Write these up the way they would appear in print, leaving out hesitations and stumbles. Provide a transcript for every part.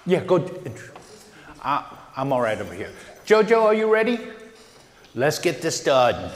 Yeah, go. I'm all right over here. Jojo, are you ready? Let's get this done.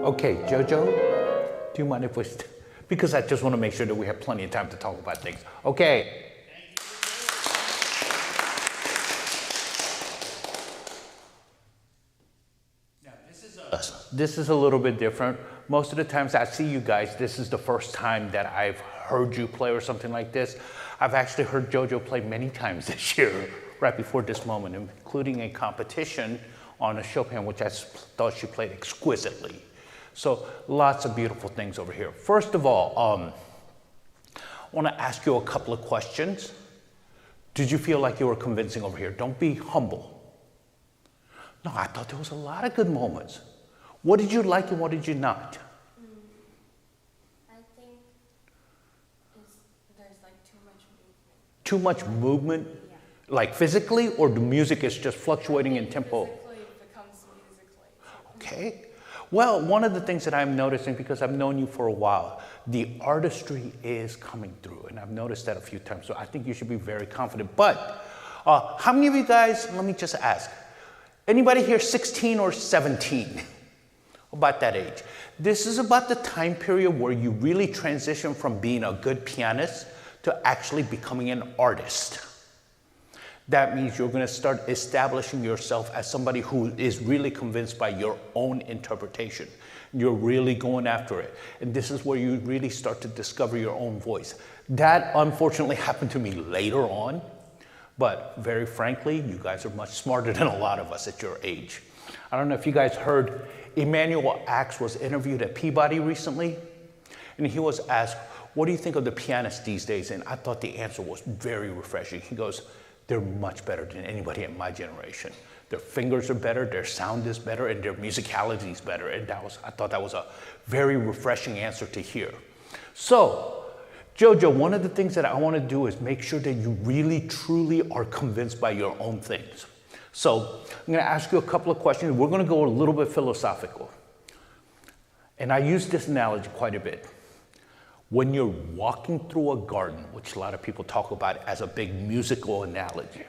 Okay, Jojo, do you mind if we, because I just want to make sure that we have plenty of time to talk about things. Okay. Now, this is a little bit different. Most of the times I see you guys, this is the first time that I've heard you play or something like this. I've actually heard Jojo play many times this year, right before this moment, including a competition on a Chopin, which I thought she played exquisitely. So lots of beautiful things over here. First of all, I want to ask you a couple of questions. Did you feel like you were convincing over here? Don't be humble. No, I thought there was a lot of good moments. What did you like and what did you not? I think there's like too much movement. Too much movement? Yeah. Like physically, or the music is just fluctuating in tempo? Physically it becomes musically. Okay. Well, one of the things that I'm noticing, because I've known you for a while, the artistry is coming through, and I've noticed that a few times, so I think you should be very confident. But how many of you guys, let me just ask, anybody here 16 or 17? About that age. This is about the time period where you really transition from being a good pianist to actually becoming an artist. That means you're going to start establishing yourself as somebody who is really convinced by your own interpretation. You're really going after it. And this is where you really start to discover your own voice. That unfortunately happened to me later on, but very frankly, you guys are much smarter than a lot of us at your age. I don't know if you guys heard, Emanuel Axe was interviewed at Peabody recently, and he was asked, what do you think of the pianists these days? And I thought the answer was very refreshing. He goes, they're much better than anybody in my generation. Their fingers are better, their sound is better, and their musicality is better. And I thought that was a very refreshing answer to hear. So, Jojo, one of the things that I want to do is make sure that you really, truly are convinced by your own things. So, I'm going to ask you a couple of questions. We're going to go a little bit philosophical. And I use this analogy quite a bit. When you're walking through a garden, which a lot of people talk about as a big musical analogy,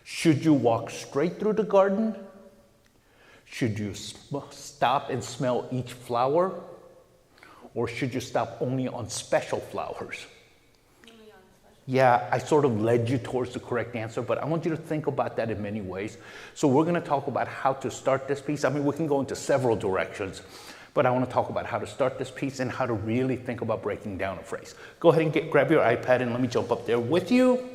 should you walk straight through the garden? Should you stop and smell each flower? Or should you stop only on special flowers? Only on special. Yeah, I sort of led you towards the correct answer, but I want you to think about that in many ways. So we're going to talk about how to start this piece. I mean, we can go into several directions. But I want to talk about how to start this piece and how to really think about breaking down a phrase. Go ahead and grab your iPad and let me jump up there with you.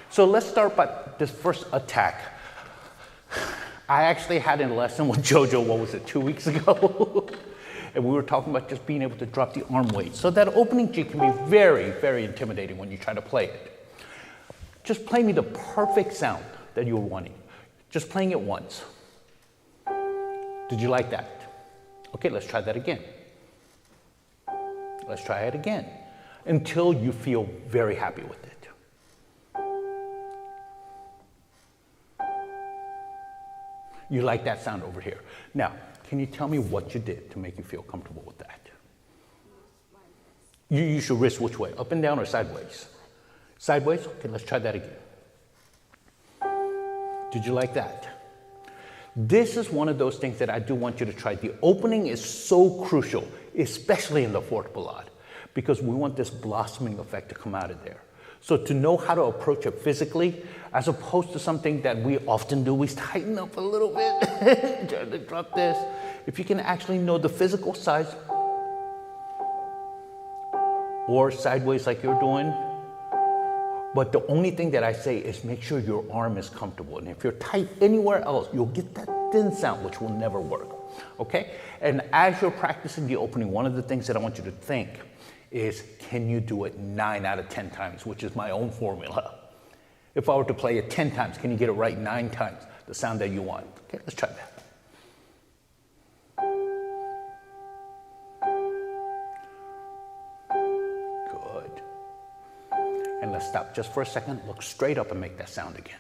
So let's start by this first attack. I actually had a lesson with Jojo, what was it, 2 weeks ago? And we were talking about just being able to drop the arm weight. So that opening G can be very, very intimidating when you try to play it. Just play me the perfect sound that you're wanting. Just playing it once. Did you like that? Okay, let's try that again. Let's try it again until you feel very happy with it. You like that sound over here. Now, can you tell me what you did to make you feel comfortable with that? You use your wrist which way? Up and down or sideways? Sideways? Okay, let's try that again. Did you like that? This is one of those things that I do want you to try. The opening is so crucial, especially in the fourth ballade, because we want this blossoming effect to come out of there. So to know how to approach it physically, as opposed to something that we often do, we tighten up a little bit, try to drop this. If you can actually know the physical size, or sideways like you're doing, but the only thing that I say is make sure your arm is comfortable. And if you're tight anywhere else, you'll get that thin sound, which will never work. Okay? And as you're practicing the opening, one of the things that I want you to think is, can you do it 9 out of 10 times, which is my own formula. If I were to play it 10 times, can you get it right 9 times, the sound that you want? Okay, let's try that. And let's stop just for a second, look straight up and make that sound again.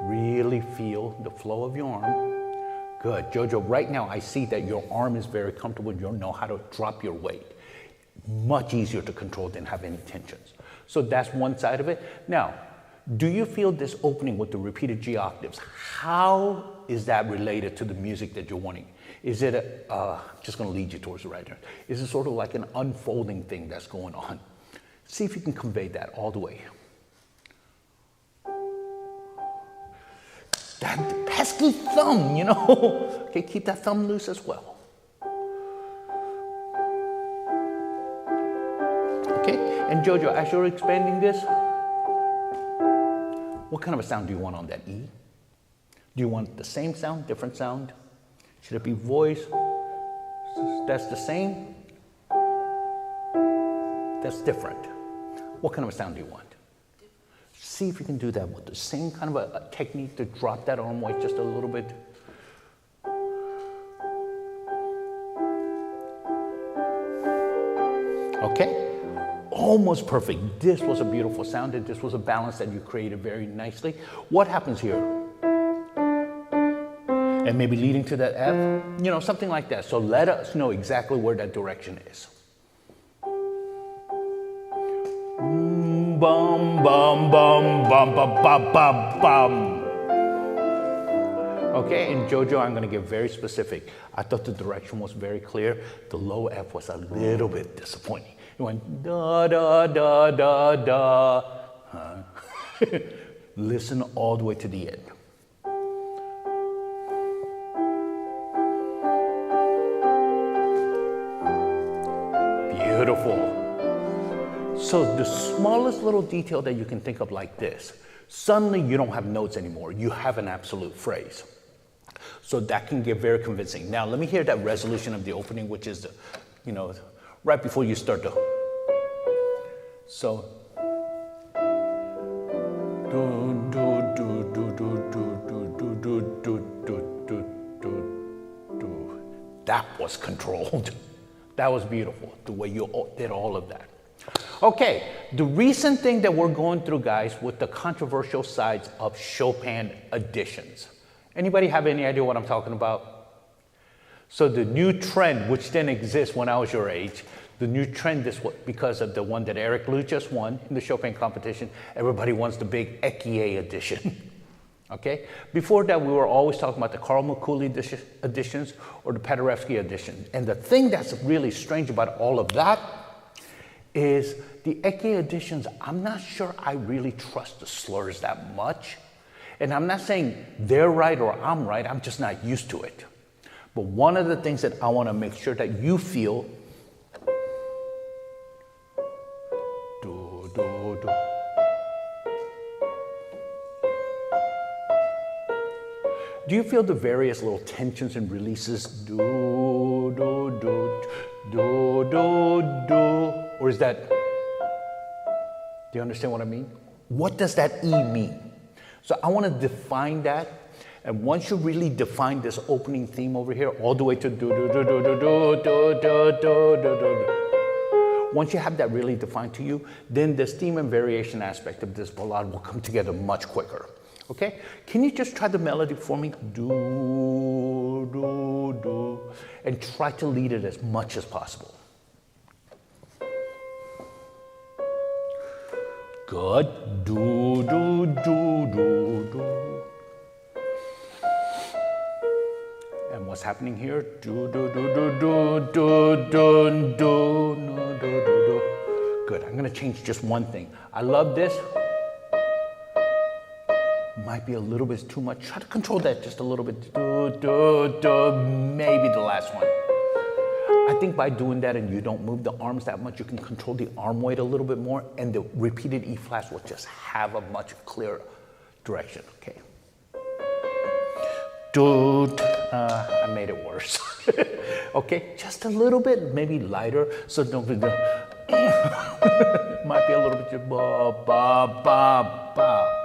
Really feel the flow of your arm. Good, Jojo, right now I see that your arm is very comfortable. You know how to drop your weight. Much easier to control than have any tensions. So that's one side of it. Now, do you feel this opening with the repeated G octaves? How is that related to the music that you're wanting? Is it just going to lead you towards the right note? Is it sort of like an unfolding thing that's going on? See if you can convey that all the way. That pesky thumb, you know. Okay, keep that thumb loose as well. Okay, and Jojo, as you're expanding this, what kind of a sound do you want on that E? Do you want the same sound, different sound? Should it be voice? That's the same? That's different. What kind of a sound do you want? See if you can do that with the same kind of a technique to drop that arm weight just a little bit. Okay, almost perfect. This was a beautiful sound, and this was a balance that you created very nicely. What happens here? And maybe leading to that F, you know, something like that. So let us know exactly where that direction is. Bum, bum, bum, bum, bum, bum, bum, bum. Okay, and Jojo, I'm going to get very specific. I thought the direction was very clear. The low F was a little bit disappointing. It went da, da, da, da, da. Listen all the way to the end. Beautiful. So the smallest little detail that you can think of like this, suddenly you don't have notes anymore. You have an absolute phrase. So that can get very convincing. Now let me hear that resolution of the opening, which is, you know, right before you start to. So. That was controlled. That was beautiful, the way you did all of that. Okay, the recent thing that we're going through, guys, with the controversial sides of Chopin additions. Anybody have any idea what I'm talking about? So the new trend, which didn't exist when I was your age, the new trend is because of the one that Eric Liu just won in the Chopin competition. Everybody wants the big Ekie edition. Okay? Before that, we were always talking about the Karl Mikuli editions or the Paderewski edition. And the thing that's really strange about all of that is the Ekie editions, I'm not sure I really trust the slurs that much. And I'm not saying they're right or I'm right, I'm just not used to it. But one of the things that I want to make sure that you feel, do, do, do. Do you feel the various little tensions and releases? Do, do, do, do, do, do. Or is that, do you understand what I mean? What does that E mean? So I want to define that. And once you really define this opening theme over here, all the way to do, do, do, do, do, do, do, do, do, do, do. Once you have that really defined to you, then this theme and variation aspect of this ballad will come together much quicker. Okay? Can you just try the melody for me? Do, do, do. And try to lead it as much as possible. Good. Do, do, do, do, do. And what's happening here? Do, do, do, do, do, do, do, do, do, do, do. Good. I'm going to change just one thing. I love this. Might be a little bit too much. Try to control that just a little bit. Do, do, do. Maybe the last one. I think by doing that and you don't move the arms that much, you can control the arm weight a little bit more, and the repeated E flats will just have a much clearer direction. Okay. I made it worse. Okay, just a little bit, maybe lighter, so don't be. Might be a little bit. Ba ba ba ba.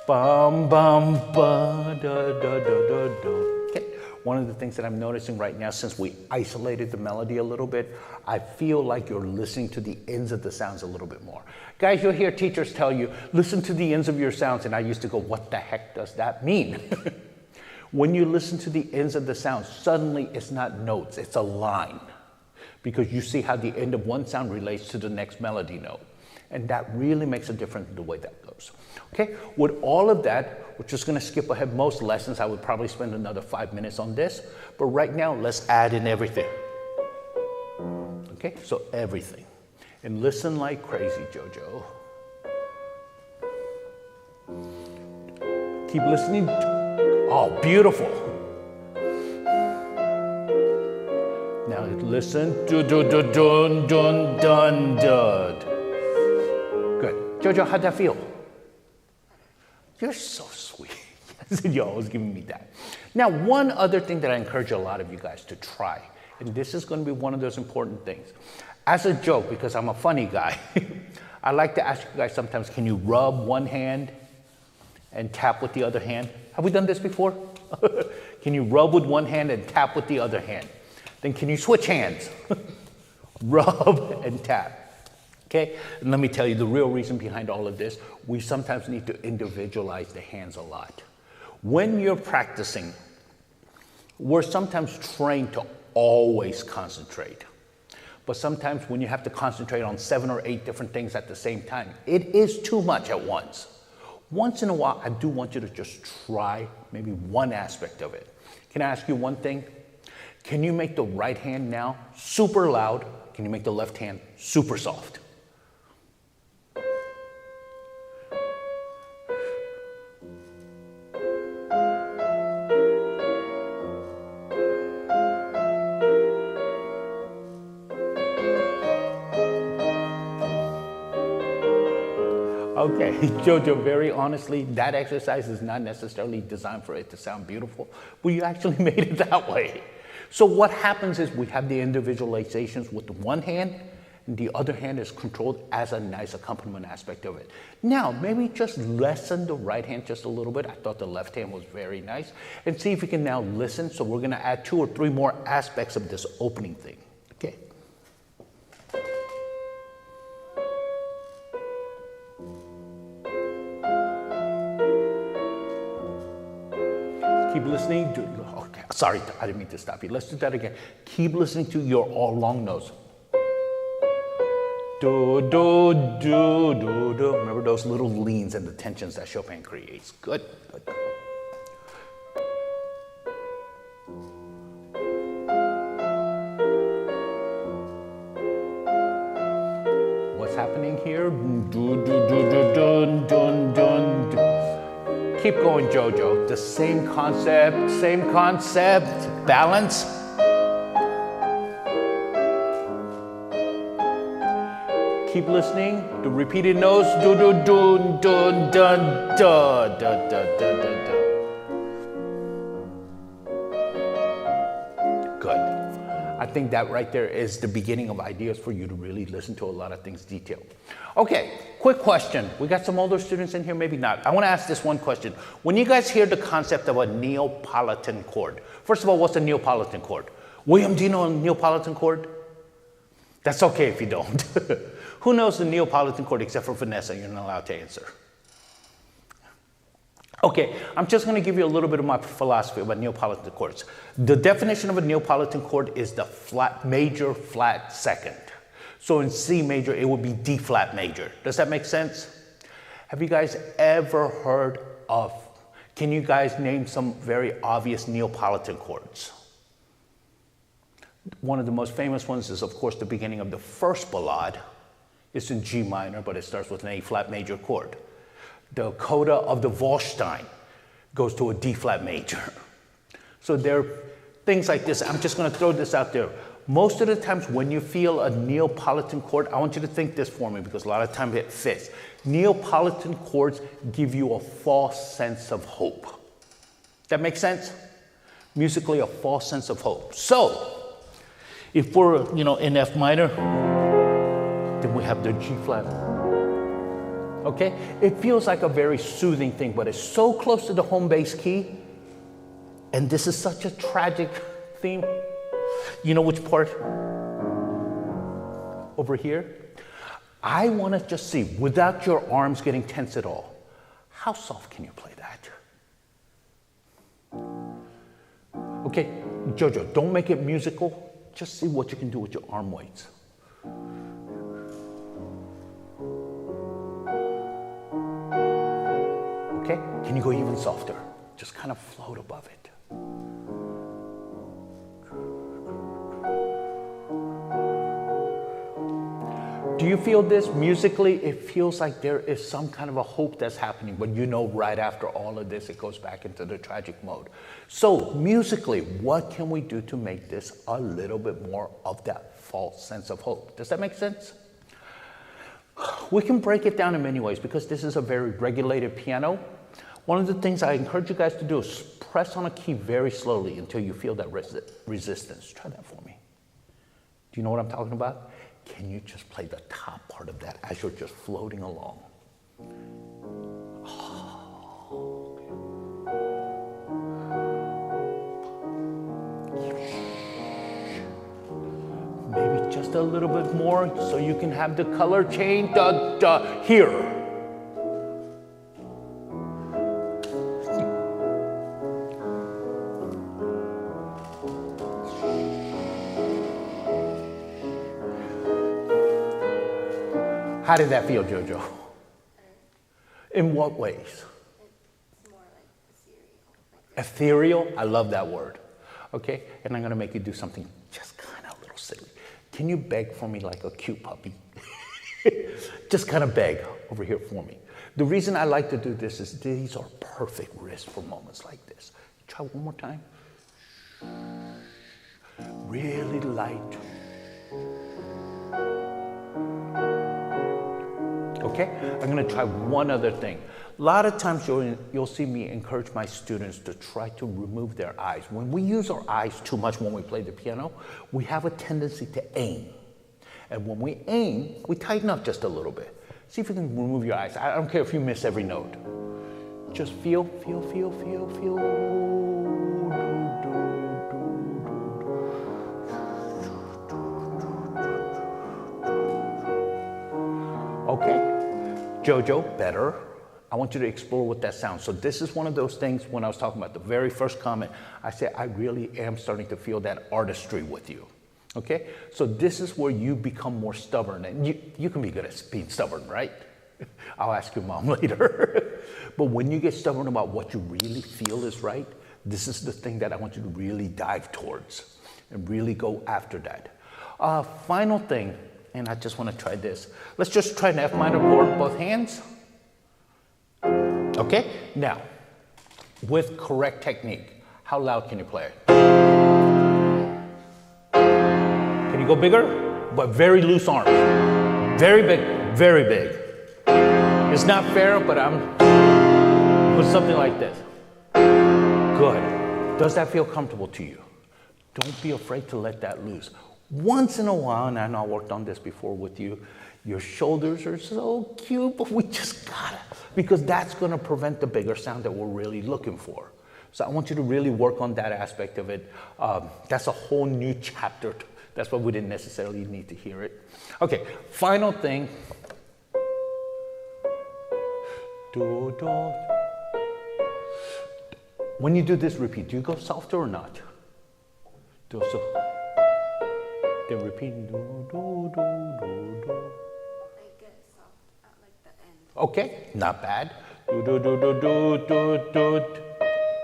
Bum bum ba da da da da da. Okay. One of the things that I'm noticing right now, since we isolated the melody a little bit, I feel like you're listening to the ends of the sounds a little bit more. Guys, you'll hear teachers tell you, listen to the ends of your sounds, and I used to go, what the heck does that mean? When you listen to the ends of the sounds, suddenly it's not notes, it's a line. because you see how the end of one sound relates to the next melody note. And that really makes a difference in the way that goes. Okay, with all of that, we're just gonna skip ahead. Most lessons, I would probably spend another 5 minutes on this, but right now, let's add in everything. Okay, so everything. And listen like crazy, Jojo. Keep listening. Oh, beautiful. Now listen. Dun, dun, dun, dun, dun, dun, dun. Good. Jojo, how'd that feel? You're so sweet. You're always giving me that. Now, one other thing that I encourage a lot of you guys to try, and this is going to be one of those important things. As a joke, because I'm a funny guy, I like to ask you guys sometimes, can you rub one hand and tap with the other hand? Have we done this before? Can you rub with one hand and tap with the other hand? Then can you switch hands? Rub and tap. Okay, and let me tell you the real reason behind all of this. We sometimes need to individualize the hands a lot. When you're practicing, we're sometimes trained to always concentrate. But sometimes when you have to concentrate on 7 or 8 different things at the same time, it is too much at once. Once in a while, I do want you to just try maybe one aspect of it. Can I ask you one thing? Can you make the right hand now super loud? Can you make the left hand super soft? Okay, Jojo, very honestly, that exercise is not necessarily designed for it to sound beautiful, but you actually made it that way. So what happens is we have the individualizations with the one hand, and the other hand is controlled as a nice accompaniment aspect of it. Now, maybe just lessen the right hand just a little bit. I thought the left hand was very nice. And see if you can now listen. So we're gonna add 2 or 3 more aspects of this opening thing, okay? Keep listening. Okay, sorry, I didn't mean to stop you. Let's do that again. Keep listening to your all long notes. Do, do, do, do, do. Remember those little leans and the tensions that Chopin creates. Good, good. What's happening here? Do, do, do, do, dun, dun, dun, dun. Keep going, Jojo. The same concept, balance. Keep listening. The repeated notes. Do, do, dun, dun, dun, dun, dun, dun, dun, dun. Good. I think that right there is the beginning of ideas for you to really listen to a lot of things detailed. Okay, quick question. We got some older students in here, maybe not. I want to ask this one question. When you guys hear the concept of a Neapolitan chord, first of all, what's a Neapolitan chord? William, do you know a Neapolitan chord? That's okay if you don't. Who knows the Neapolitan chord except for Vanessa? You're not allowed to answer. Okay, I'm just going to give you a little bit of my philosophy about Neapolitan chords. The definition of a Neapolitan chord is the flat, major flat second. So in C major, it would be D flat major. Does that make sense? Have you guys ever heard of, can you guys name some very obvious Neapolitan chords? One of the most famous ones is, of course, the beginning of the first ballade. It's in G minor, but it starts with an A flat major chord. The coda of the Wallstein goes to a D flat major. So there are things like this. I'm just going to throw this out there. Most of the times when you feel a Neapolitan chord, I want you to think this for me because a lot of times it fits. Neapolitan chords give you a false sense of hope. That makes sense? Musically, a false sense of hope. So, if we're, in F minor, then we have the G flat. Okay? It feels like a very soothing thing, but it's so close to the home bass key, and this is such a tragic theme. You know which part? Over here. I want to just see, without your arms getting tense at all, how soft can you play that? Okay, Jojo, don't make it musical. just see what you can do with your arm weights. Okay, can you go even softer? Just kind of float above it. Do you feel this musically? It feels like there is some kind of a hope that's happening, but you know right after all of this, it goes back into the tragic mode. So musically, what can we do to make this a little bit more of that false sense of hope? Does that make sense? We can break it down in many ways because this is a very regulated piano. One of the things I encourage you guys to do is press on a key very slowly until you feel that resistance. Try that for me. Do you know what I'm talking about? Can you just play the top part of that as you're just floating along? Maybe just a little bit more so you can have the color change. Here. How did that feel, Jojo? In what ways? It's more like Ethereal? I love that word. Okay, and I'm gonna make you do something just kind of a little silly. Can you beg for me like a cute puppy? Just kind of beg over here for me. The reason I like to do this is these are perfect wrists for moments like this. Try one more time. Really light. Okay, I'm gonna try one other thing. A lot of times you'll see me encourage my students to try to remove their eyes. When we use our eyes too much when we play the piano, we have a tendency to aim. And when we aim, we tighten up just a little bit. See if you can remove your eyes. I don't care if you miss every note. Just feel. Okay. Jojo, better. I want you to explore what that sounds. So this is one of those things when I was talking about the very first comment, I said, I really am starting to feel that artistry with you. Okay? So this is where you become more stubborn. And you can be good at being stubborn, right? I'll ask your mom later. But when you get stubborn about what you really feel is right, this is the thing that I want you to really dive towards and really go after that. Final thing. And I just want to try this. Let's just try an F minor chord, both hands. Okay, now, with correct technique, how loud can you play it? Can you go bigger? But very loose arms. Very big, very big. It's not fair, but I'm with something like this. Good. Does that feel comfortable to you? Don't be afraid to let that loose. Once in a while, and I know I worked on this before with you, your shoulders are so cute, but we just gotta, because that's gonna prevent the bigger sound that we're really looking for. So I want you to really work on that aspect of it. That's a whole new chapter. That's why we didn't necessarily need to hear it. Okay, final thing. When you do this repeat, do you go softer or not? Do so. Then repeat. I get soft at like the end. Okay, not bad.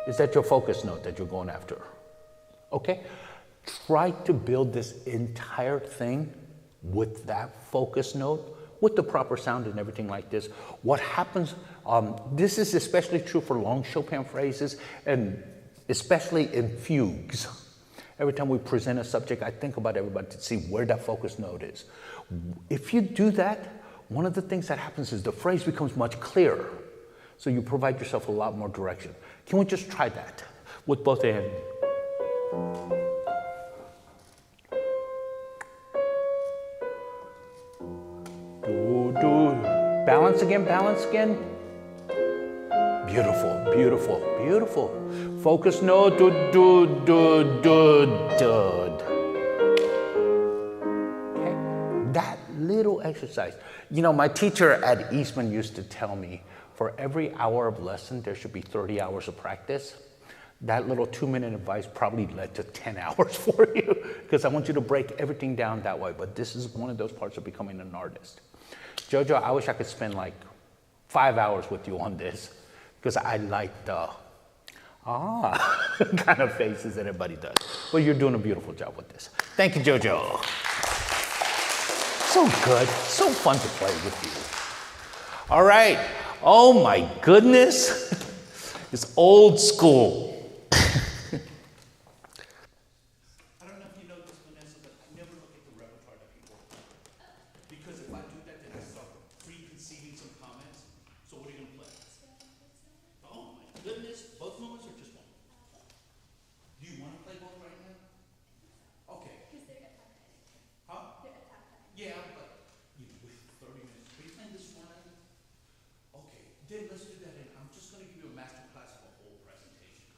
Is that your focus note that you're going after? Okay, try to build this entire thing with that focus note, with the proper sound and everything like this. What happens, this is especially true for long Chopin phrases and especially in fugues. Every time we present a subject, I think about everybody to see where that focus note is. If you do that, one of the things that happens is the phrase becomes much clearer. So you provide yourself a lot more direction. Can we just try that with both hands? Balance again, balance again. Beautiful, beautiful, beautiful. Focus note, Okay, that little exercise. You know, my teacher at Eastman used to tell me, for every hour of lesson, there should be 30 hours of practice. that little 2-minute advice probably led to 10 hours for you because I want you to break everything down that way. But this is one of those parts of becoming an artist. Jojo, I wish I could spend like 5 hours with you on this because I like the kind of faces that everybody does. But you're doing a beautiful job with this. Thank you, Jojo. So good, so fun to play with you. All right, oh my goodness, it's old school. I don't know if you know this, Vanessa, but I never look at the repertoire that people play. Because if I do that, then I start preconceiving some comments. So what are you gonna play? Oh my goodness, both moments or just one? Do you want to play both right now? Okay. Huh? Yeah, but with 30 minutes. Are you playing this one? Okay, then let's do that. And I'm just going to give you a master class of a whole presentation.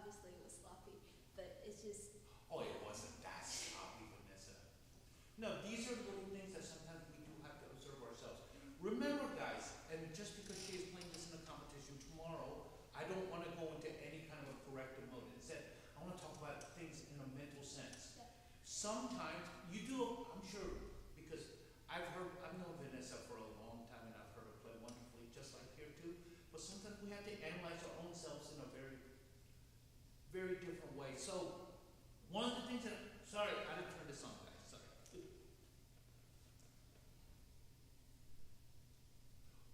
obviously it was sloppy, but it's just. Oh, it wasn't that sloppy, Vanessa. No, these are little things that sometimes we do have to observe ourselves. Remember, guys, and just because she is playing this in a competition tomorrow, I don't want to go into any kind of a corrective mode. Instead, I want to talk about things in a mental sense. Yeah. Sometimes you do, I'm sure, because I've known Vanessa for a long time and I've heard her play wonderfully, just like here too. But sometimes we have to analyze our own selves in a very, very different way. So one of the things that, sorry, I didn't turn this on, guys. Sorry.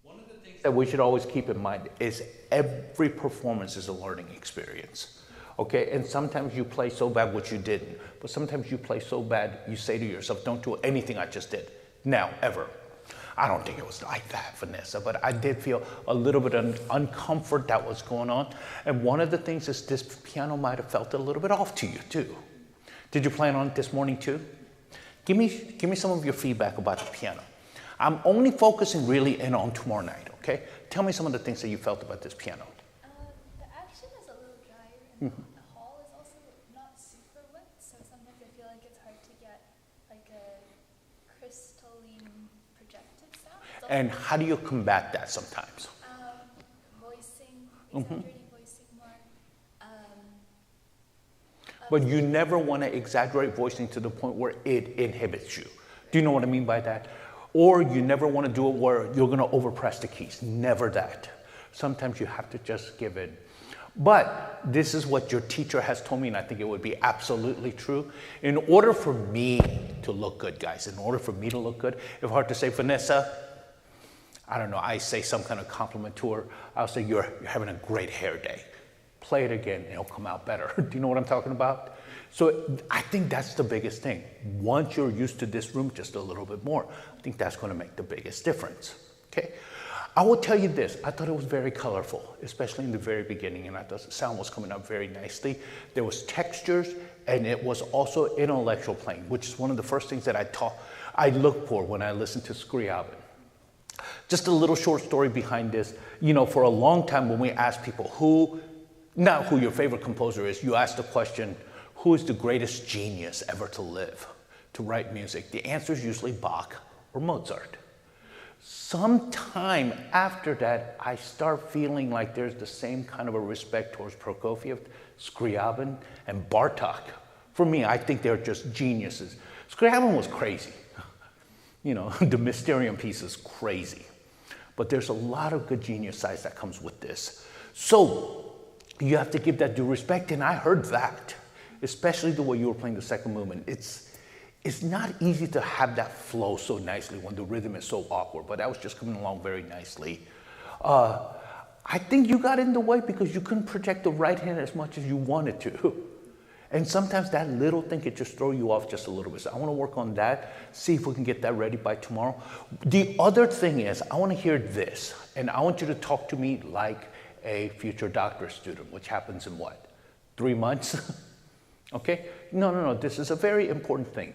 One of the things that we should always keep in mind is every performance is a learning experience. Okay, and sometimes you play so bad, which you didn't, but sometimes you play so bad, you say to yourself, don't do anything I just did, now, ever. I don't think it was like that, Vanessa, but I did feel a little bit of uncomfort that was going on. And one of the things is this piano might have felt a little bit off to you too. Did you plan on it this morning too? Give me some of your feedback about the piano. I'm only focusing really in on tomorrow night, okay? Tell me some of the things that you felt about this piano. The action is a little drier, and the hall is also not super wet, so sometimes I feel like it's hard to get like a crystalline projected sound. And how do you combat that sometimes? Voicing, exaggerating voicing more. But you never want to exaggerate voicing to the point where it inhibits you. Do you know what I mean by that? Or you never want to do it where you're going to overpress the keys. Never that. Sometimes you have to just give in. But this is what your teacher has told me, and I think it would be absolutely true. In order for me to look good, guys, in order for me to look good, if I were to say, Vanessa, I don't know, I say some kind of compliment to her, I'll say, you're having a great hair day. Play it again, and it'll come out better. Do you know what I'm talking about? So I think that's the biggest thing. Once you're used to this room just a little bit more, I think that's going to make the biggest difference, okay? I will tell you this, I thought it was very colorful, especially in the very beginning, and I thought the sound was coming up very nicely. There was textures, and it was also intellectual playing, which is one of the first things that I look for when I listen to Scriabin. Just a little short story behind this. You know, for a long time when we ask people not who your favorite composer is, you ask the question, who is the greatest genius ever to live, to write music? The answer is usually Bach or Mozart. Sometime after that, I start feeling like there's the same kind of a respect towards Prokofiev, Scriabin, and Bartók. For me, I think they're just geniuses. Scriabin was crazy. You know, the Mysterium piece is crazy. But there's a lot of good genius size that comes with this. So you have to give that due respect, and I heard that, especially the way you were playing the second movement. It's not easy to have that flow so nicely when the rhythm is so awkward, but that was just coming along very nicely. I think you got in the way because you couldn't project the right hand as much as you wanted to. And sometimes that little thing could just throw you off just a little bit. So I want to work on that, see if we can get that ready by tomorrow. The other thing is, I want to hear this, and I want you to talk to me like a future doctorate student, which happens in what, 3 months? Okay? No, this is a very important thing.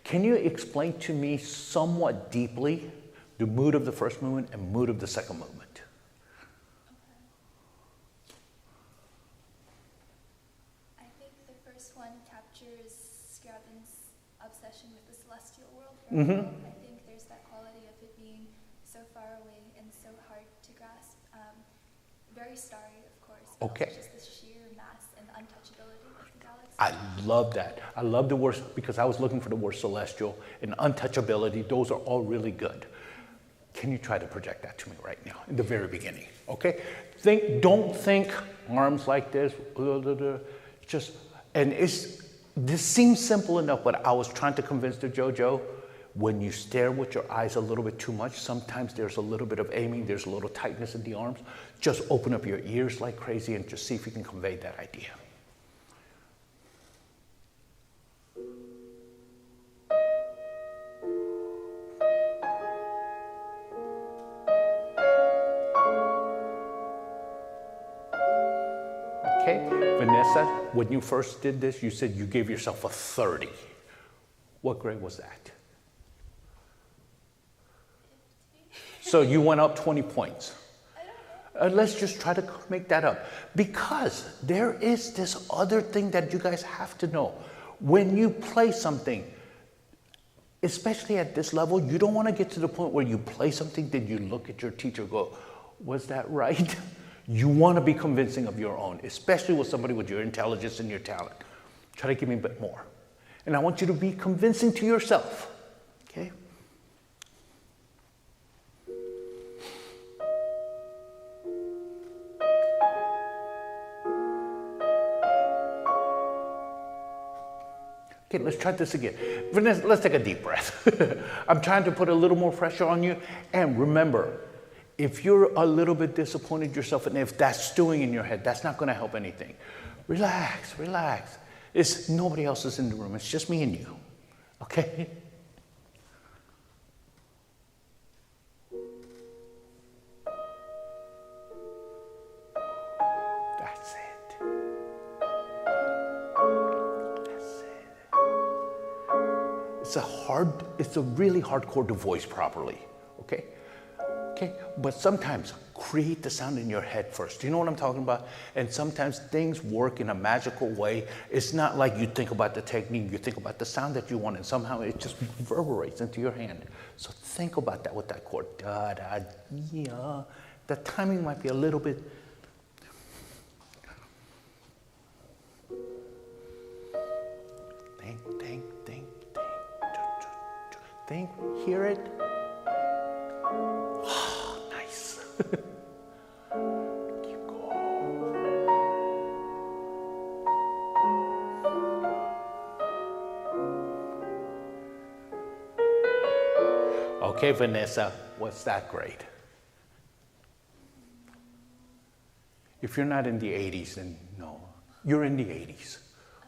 Can you explain to me somewhat deeply the mood of the first movement and mood of the second movement? I think the first one captures Scriabin's obsession with the celestial world very well. I think there's that quality of it being so far away and so hard to grasp. Very starry, of course. Okay. Also just the sheer mass and untouchability of the galaxy. I love that. I love the word, because I was looking for the word celestial and untouchability. Those are all really good. Can you try to project that to me right now in the very beginning? Okay? Don't think arms like this. This seems simple enough, but I was trying to convince the JoJo, when you stare with your eyes a little bit too much, sometimes there's a little bit of aiming, there's a little tightness in the arms. Just open up your ears like crazy and just see if you can convey that idea. Okay, Vanessa, when you first did this, you said you gave yourself a 30. What grade was that? So you went up 20 points. I don't Let's just try to make that up. Because there is this other thing that you guys have to know. When you play something, especially at this level, you don't want to get to the point where you play something, then you look at your teacher and go, was that right? You want to be convincing of your own, especially with somebody with your intelligence and your talent. Try to give me a bit more. And I want you to be convincing to yourself, okay? Okay, let's try this again. Vanessa, let's take a deep breath. I'm trying to put a little more pressure on you. And remember, if you're a little bit disappointed yourself, and if that's stewing in your head, that's not going to help anything. Relax, relax. It's nobody else is in the room. It's just me and you. Okay? That's it. That's it. It's a really hard chord to voice properly. Okay? Okay, but sometimes create the sound in your head first. Do you know what I'm talking about? And sometimes things work in a magical way. It's not like you think about the technique, you think about the sound that you want, and somehow it just reverberates into your hand. So think about that with that chord. Da, da, yeah. The timing might be a little bit. Think, hear it. Keep going. Okay, Vanessa, what's that grade? If you're not in the 80s, then no. You're in the 80s.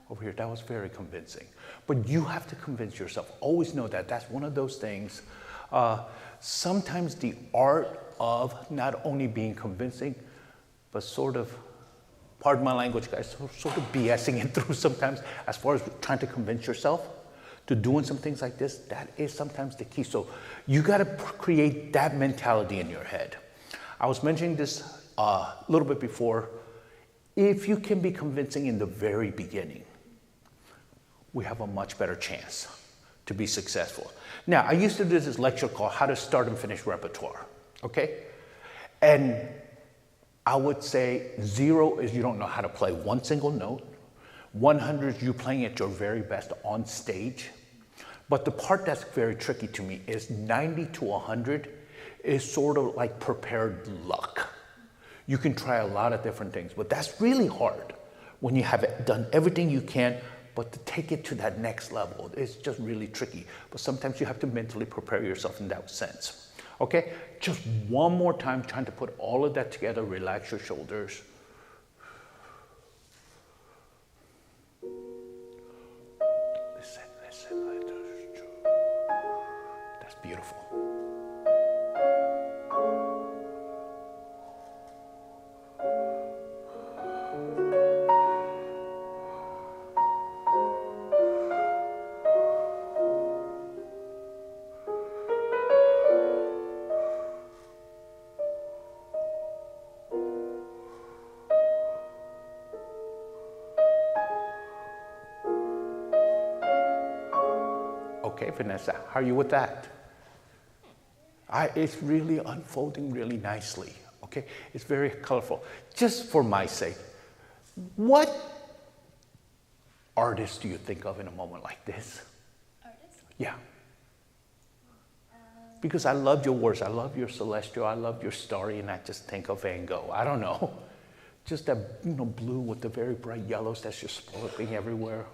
Over here, that was very convincing. But you have to convince yourself. Always know that. That's one of those things. Sometimes the art of not only being convincing, but sort of, pardon my language, guys, sort of BSing it through sometimes, as far as trying to convince yourself to doing some things like this, that is sometimes the key. So you got to create that mentality in your head. I was mentioning this a little bit before. If you can be convincing in the very beginning, we have a much better chance to be successful. Now, I used to do this lecture called How to Start and Finish Repertoire, okay? And I would say 0 is you don't know how to play one single note. 100 is you playing at your very best on stage. But the part that's very tricky to me is 90 to 100 is sort of like prepared luck. You can try a lot of different things, but that's really hard when you have done everything you can. But to take it to that next level, it's just really tricky. But sometimes you have to mentally prepare yourself in that sense. Okay, just one more time, trying to put all of that together. Relax your shoulders. Listen. That's beautiful. Okay, Vanessa, how are you with that? It's really unfolding really nicely, okay? It's very colorful. Just for my sake, what artist do you think of in a moment like this? Artist? Yeah. Because I love your words. I love your celestial. I love your starry, and I just think of Van Gogh. I don't know. Just that blue with the very bright yellows that's just sparkling everywhere.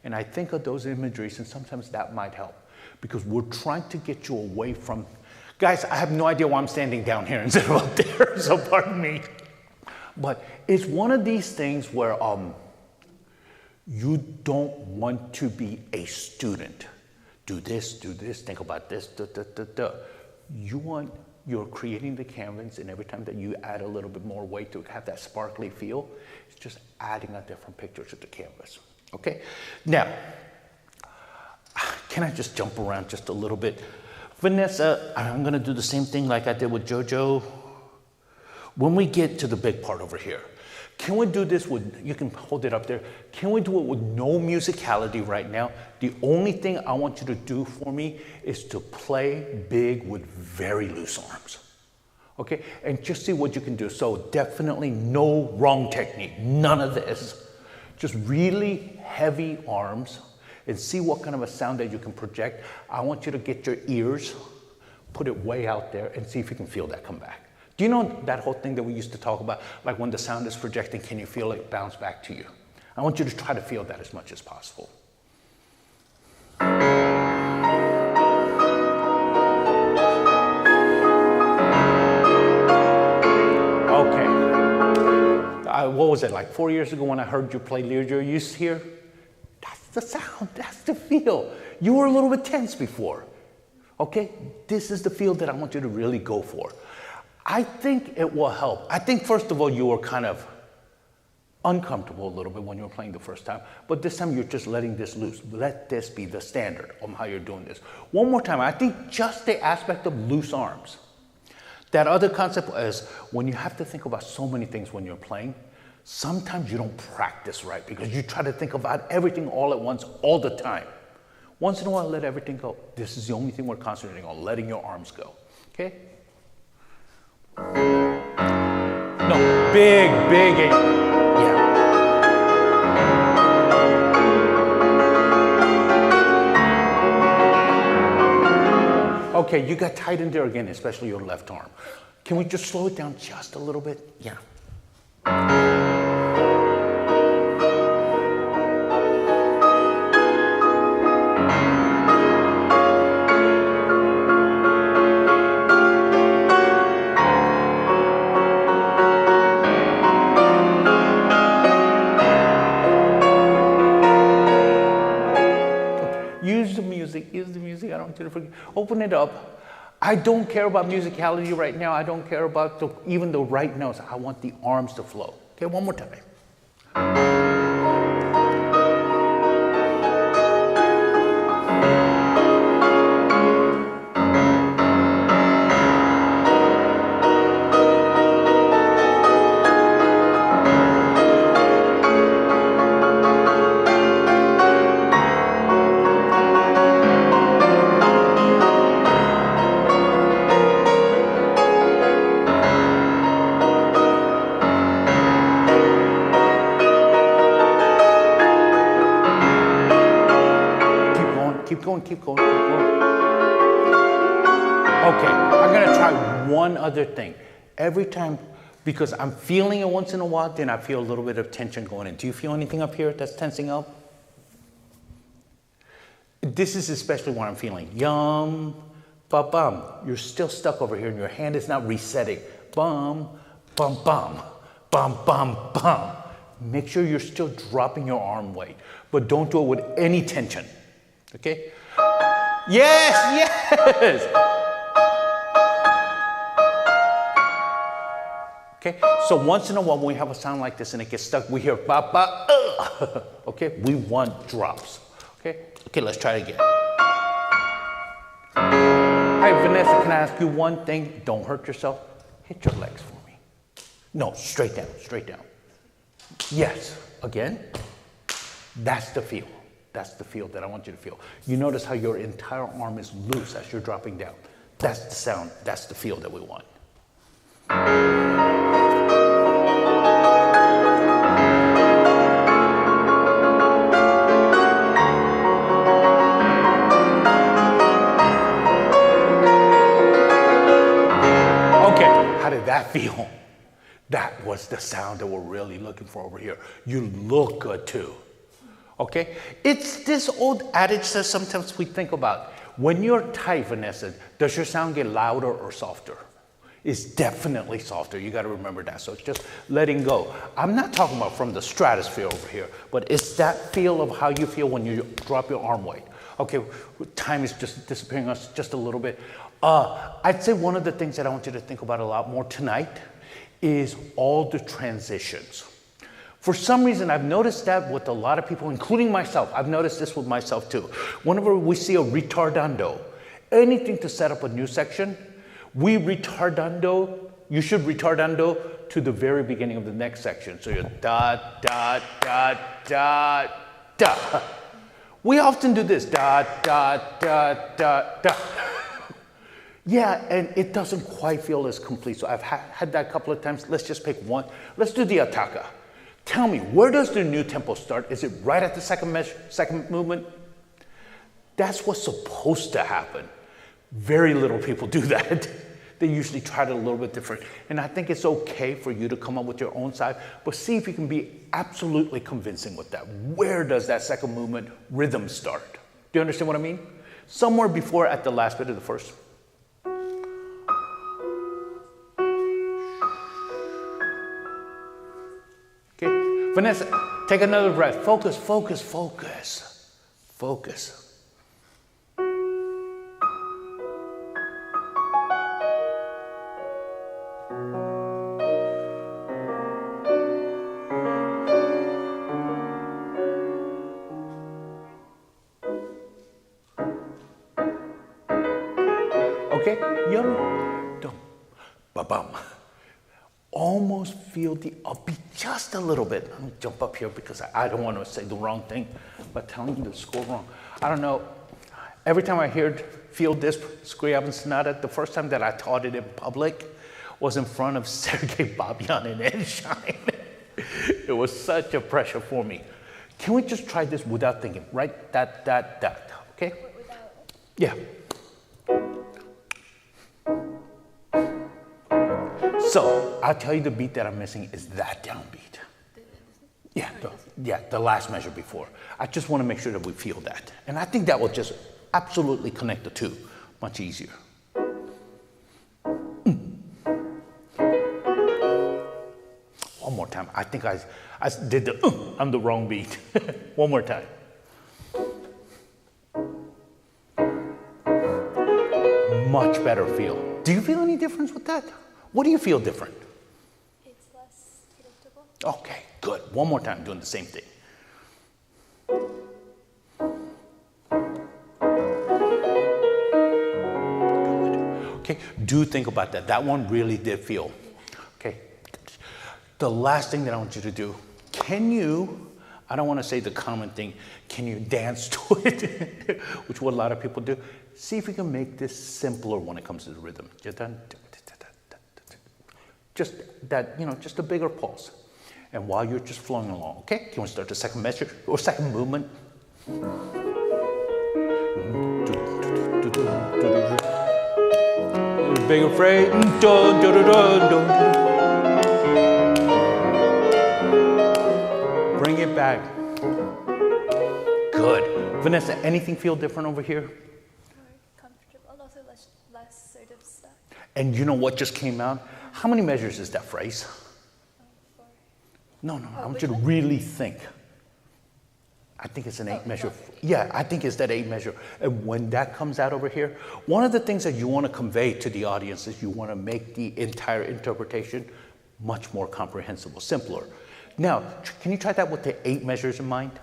And I think of those imageries, and sometimes that might help because we're trying to get you away from, guys, I have no idea why I'm standing down here instead of up there, so pardon me. But it's one of these things where you don't want to be a student. Do this, think about this, You're creating the canvas, and every time that you add a little bit more weight to have that sparkly feel, it's just adding a different picture to the canvas. Okay, now, can I just jump around just a little bit? Vanessa, I'm gonna do the same thing like I did with JoJo. when we get to the big part over here, can we do this with, you can hold it up there, can we do it with no musicality right now? The only thing I want you to do for me is to play big with very loose arms. Okay, and just see what you can do. So definitely no wrong technique, none of this. Just really heavy arms and see what kind of a sound that you can project. I want you to get your ears, put it way out there and see if you can feel that come back. Do you know that whole thing that we used to talk about? Like when the sound is projecting, can you feel it bounce back to you? I want you to try to feel that as much as possible. What was it, like 4 years ago when I heard you play Lear Use here? That's the sound, that's the feel. You were a little bit tense before, okay? This is the feel that I want you to really go for. I think it will help. I think first of all, you were kind of uncomfortable a little bit when you were playing the first time, but this time you're just letting this loose. Let this be the standard on how you're doing this. One more time, I think just the aspect of loose arms. That other concept is when you have to think about so many things when you're playing, sometimes you don't practice right because you try to think about everything all at once, all the time. Once in a while, let everything go. This is the only thing we're concentrating on, letting your arms go, okay? No, big, yeah. Okay, you got tight in there again, especially your left arm. Can we just slow it down just a little bit? Yeah. Use the music. I don't want you to forget. Open it up. I don't care about musicality right now. I don't care about even the right notes. I want the arms to flow. Okay, one more time. Keep going. Okay, I'm gonna try one other thing. Every time, because I'm feeling it once in a while, then I feel a little bit of tension going in. Do you feel anything up here that's tensing up? This is especially what I'm feeling. Yum, ba-bum. You're still stuck over here and your hand is not resetting. Bum, bum, bum, bum, bum, bum. Make sure you're still dropping your arm weight, but don't do it with any tension, okay? Yes. Okay, so once in a while when we have a sound like this and it gets stuck, we hear ba ba. Okay, we want drops. Okay, let's try it again. Hey Vanessa, can I ask you one thing? Don't hurt yourself. Hit your legs for me. No, straight down. Yes, again. That's the feel. That's the feel that I want you to feel. You notice how your entire arm is loose as you're dropping down. That's the sound, that's the feel that we want. Okay, how did that feel? That was the sound that we're really looking for over here. You look good too. Okay, it's this old adage that sometimes we think about. When you're tight, Vanessa, does your sound get louder or softer? It's definitely softer. You got to remember that. So it's just letting go. I'm not talking about from the stratosphere over here, but it's that feel of how you feel when you drop your arm weight. Okay, time is just disappearing us just a little bit. I'd say one of the things that I want you to think about a lot more tonight is all the transitions. For some reason, I've noticed that with a lot of people, including myself. I've noticed this with myself too. Whenever we see a retardando, anything to set up a new section, we retardando you should retardando to the very beginning of the next section. So you're da, da, da, da, da. We often do this, da, da, da, da, da. Yeah, and it doesn't quite feel as complete. So I've had that a couple of times. Let's just pick one. Let's do the attacca. Tell me, where does the new tempo start? Is it right at the second movement? That's what's supposed to happen. Very little people do that. They usually try it a little bit different. And I think it's okay for you to come up with your own side, but see if you can be absolutely convincing with that. Where does that second movement rhythm start? Do you understand what I mean? Somewhere before at the last bit of the first. Okay, Vanessa, take another breath. Focus, focus, focus, focus. Okay, yum, dum, ba-bum. Almost feel the upbeat just a little bit. I'm gonna jump up here because I don't want to say the wrong thing, but telling you to score wrong. I don't know. Every time I feel this Scriabin Sonata, the first time that I taught it in public was in front of Sergei Babyan in Enshine. It was such a pressure for me. Can we just try this without thinking, right? That, okay? Without. Yeah. So I'll tell you the beat that I'm missing is that downbeat. Yeah, the last measure before. I just want to make sure that we feel that. And I think that will just absolutely connect the two much easier. One more time. I think I did the on the wrong beat. One more time. Much better feel. Do you feel any difference with that? What do you feel different? It's less predictable. Okay, good. One more time, doing the same thing. Good. Okay, do think about that. That one really did feel. Okay. The last thing that I want you to do, can you, I don't want to say the common thing, can you dance to it? Which what a lot of people do. See if you can make this simpler when it comes to the rhythm. Just that, just a bigger pulse. And while you're just flowing along, okay? Can we start the second measure or second movement? Bigger phrase. Bring it back. Good. Vanessa, anything feel different over here? More comfortable, and also less sort of stuck. And you know what just came out? How many measures is that phrase? 4. No, I want you to really think. I think it's an 8 measure. Yeah, I think it's that 8 measure. And when that comes out over here, one of the things that you want to convey to the audience is you want to make the entire interpretation much more comprehensible, simpler. Now, can you try that with the 8 measures in mind?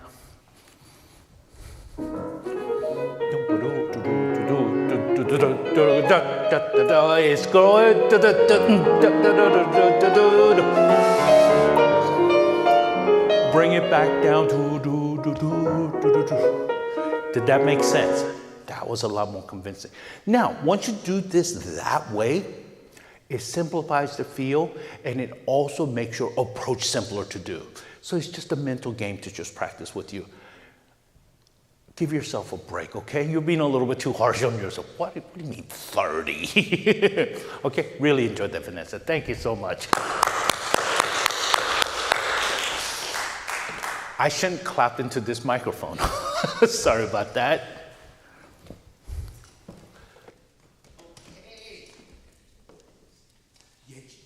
It's going. Bring it back down. Did that make sense? That was a lot more convincing. Now, once you do this that way, it simplifies the feel and it also makes your approach simpler to do. So it's just a mental game to just practice with you. Give yourself a break, okay? You're being a little bit too harsh on yourself. What do you mean 30? Okay, really enjoyed that, Vanessa. Thank you so much. I shouldn't clap into this microphone. Sorry about that. Okay. Yes.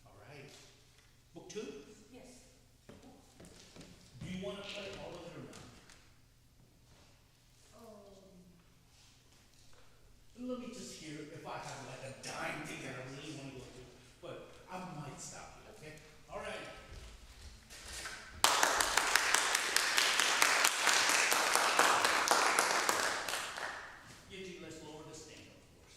All right. Book 2? Yes. Do you want to play all of it or not? Let me just hear if I have like a dime thing that I really want to go to, but I might stop you, okay? All right. Let's lower the stand, of course.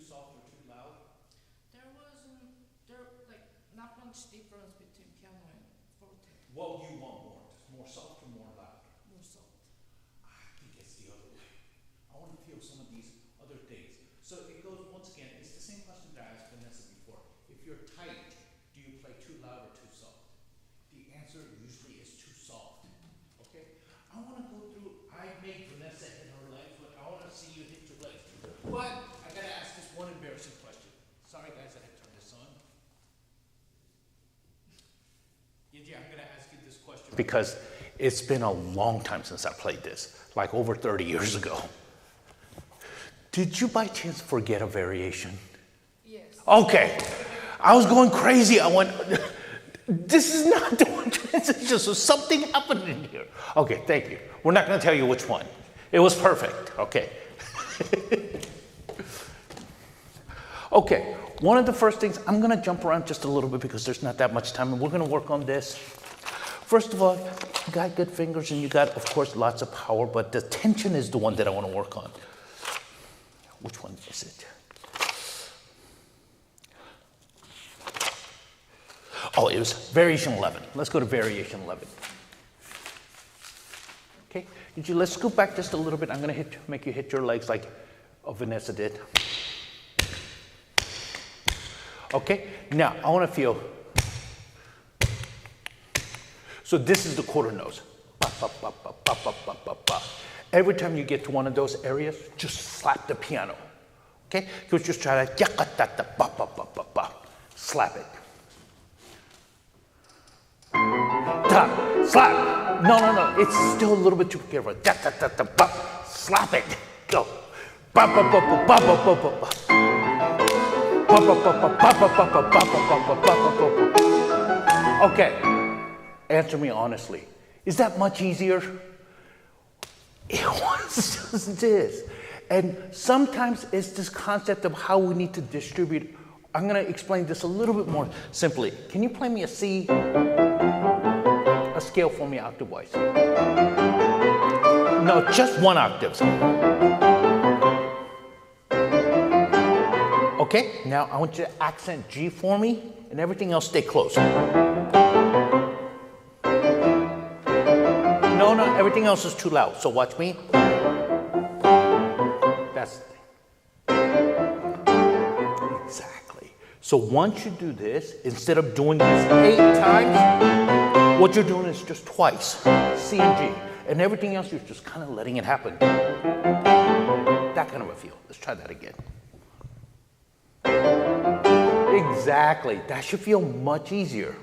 soft or too loud? There like not much difference between piano and forte. What do you want more soft or more loud? More soft. I think it's the other way. I want to feel some of these other things. So it goes, once again, it's the same question that I asked Vanessa before. If you're tight, do you play too loud or too soft? The answer usually is too soft. Okay? I want to go through, I made Vanessa hit her legs, but I want to see you hit your legs. But I got to ask this one embarrassing question. Sorry guys, I had to turn this on. Yeah, I'm going to ask you this question because it's been a long time since I played this, like over 30 years ago. Did you by chance forget a variation? Yes. Okay. I was going crazy. I went, this is not the one transition, so something happened in here. Okay, thank you. We're not going to tell you which one. It was perfect. Okay. Okay, one of the first things, I'm going to jump around just a little bit because there's not that much time, and we're going to work on this. First of all, you got good fingers and you got, of course, lots of power, but the tension is the one that I want to work on. Which one is it? Oh, it was variation 11. Let's go to variation 11. Okay, let's scoot back just a little bit. I'm going to make you hit your legs like Vanessa did. Okay, now I want to feel. So this is the quarter notes. Ba, ba, ba, ba, ba, ba, ba, ba, ba. Every time you get to one of those areas, just slap the piano. Okay, so just try to slap it. Da, slap. No. It's still a little bit too careful. Da, da, da, da, ba. Slap it. Go. Ba, ba, ba, ba, ba, ba, ba, ba, ba. Okay, answer me honestly. Is that much easier? It was just this. And sometimes it's this concept of how we need to distribute. I'm going to explain this a little bit more simply. Can you play me a C? A scale for me octave-wise. No, just one octave. Okay, now I want you to accent G for me, and everything else stay close. No, everything else is too loud, so watch me. That's the thing. Exactly. So once you do this, instead of doing this 8 times, what you're doing is just twice, C and G, and everything else you're just kind of letting it happen. That kind of a feel. Let's try that again. Exactly. That should feel much easier.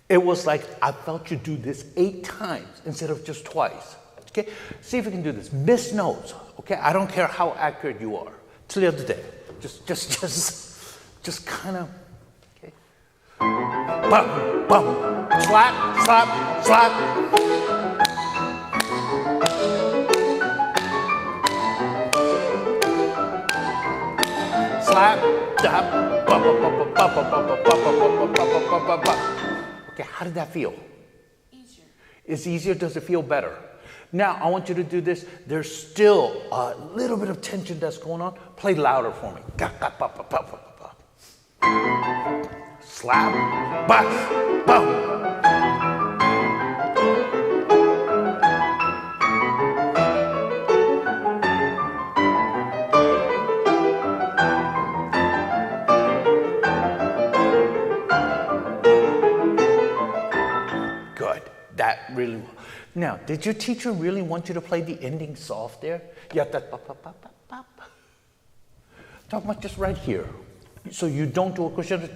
It was like I felt you do this 8 times instead of just twice. Okay? See if you can do this. Miss notes. Okay? I don't care how accurate you are. Till the other day. Just kind of. Okay? Bum, bum. Slap, slap, slap. Slap. Okay, how did that feel? Easier. It's easier. Does it feel better? Now, I want you to do this. There's still a little bit of tension that's going on. Play louder for me. Slap, bust, boom. That really well. Now, did your teacher really want you to play the ending soft there? Yeah, that ba, ba, ba, ba, ba. Talk about just right here. So you don't do a crescendo.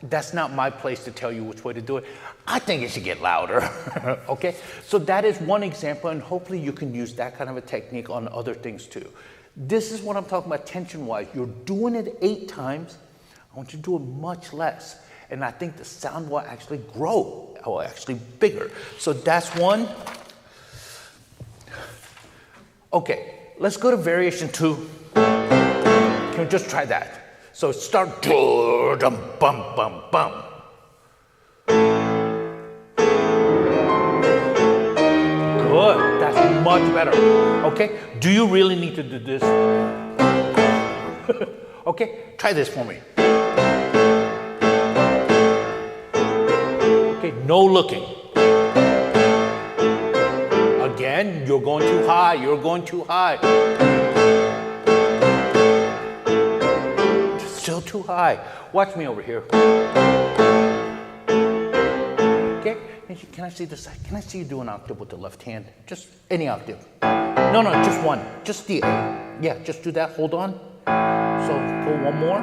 That's not my place to tell you which way to do it. I think it should get louder. Okay? So that is one example, and hopefully you can use that kind of a technique on other things too. This is what I'm talking about tension-wise. You're doing it 8 times. I want you to do it much less. And I think the sound will actually grow, or actually bigger. So that's one. Okay, let's go to variation 2. Can we just try that? So start, dum, bum, bum, bum. Good, that's much better. Okay? Do you really need to do this? Okay? Try this for me. Okay, no looking. Again, you're going too high. You're going too high. Still too high. Watch me over here. Okay, can I see this? Can I see you do an octave with the left hand? Just any octave. No, just one. Just the yeah. Just do that. Hold on. So pull one more.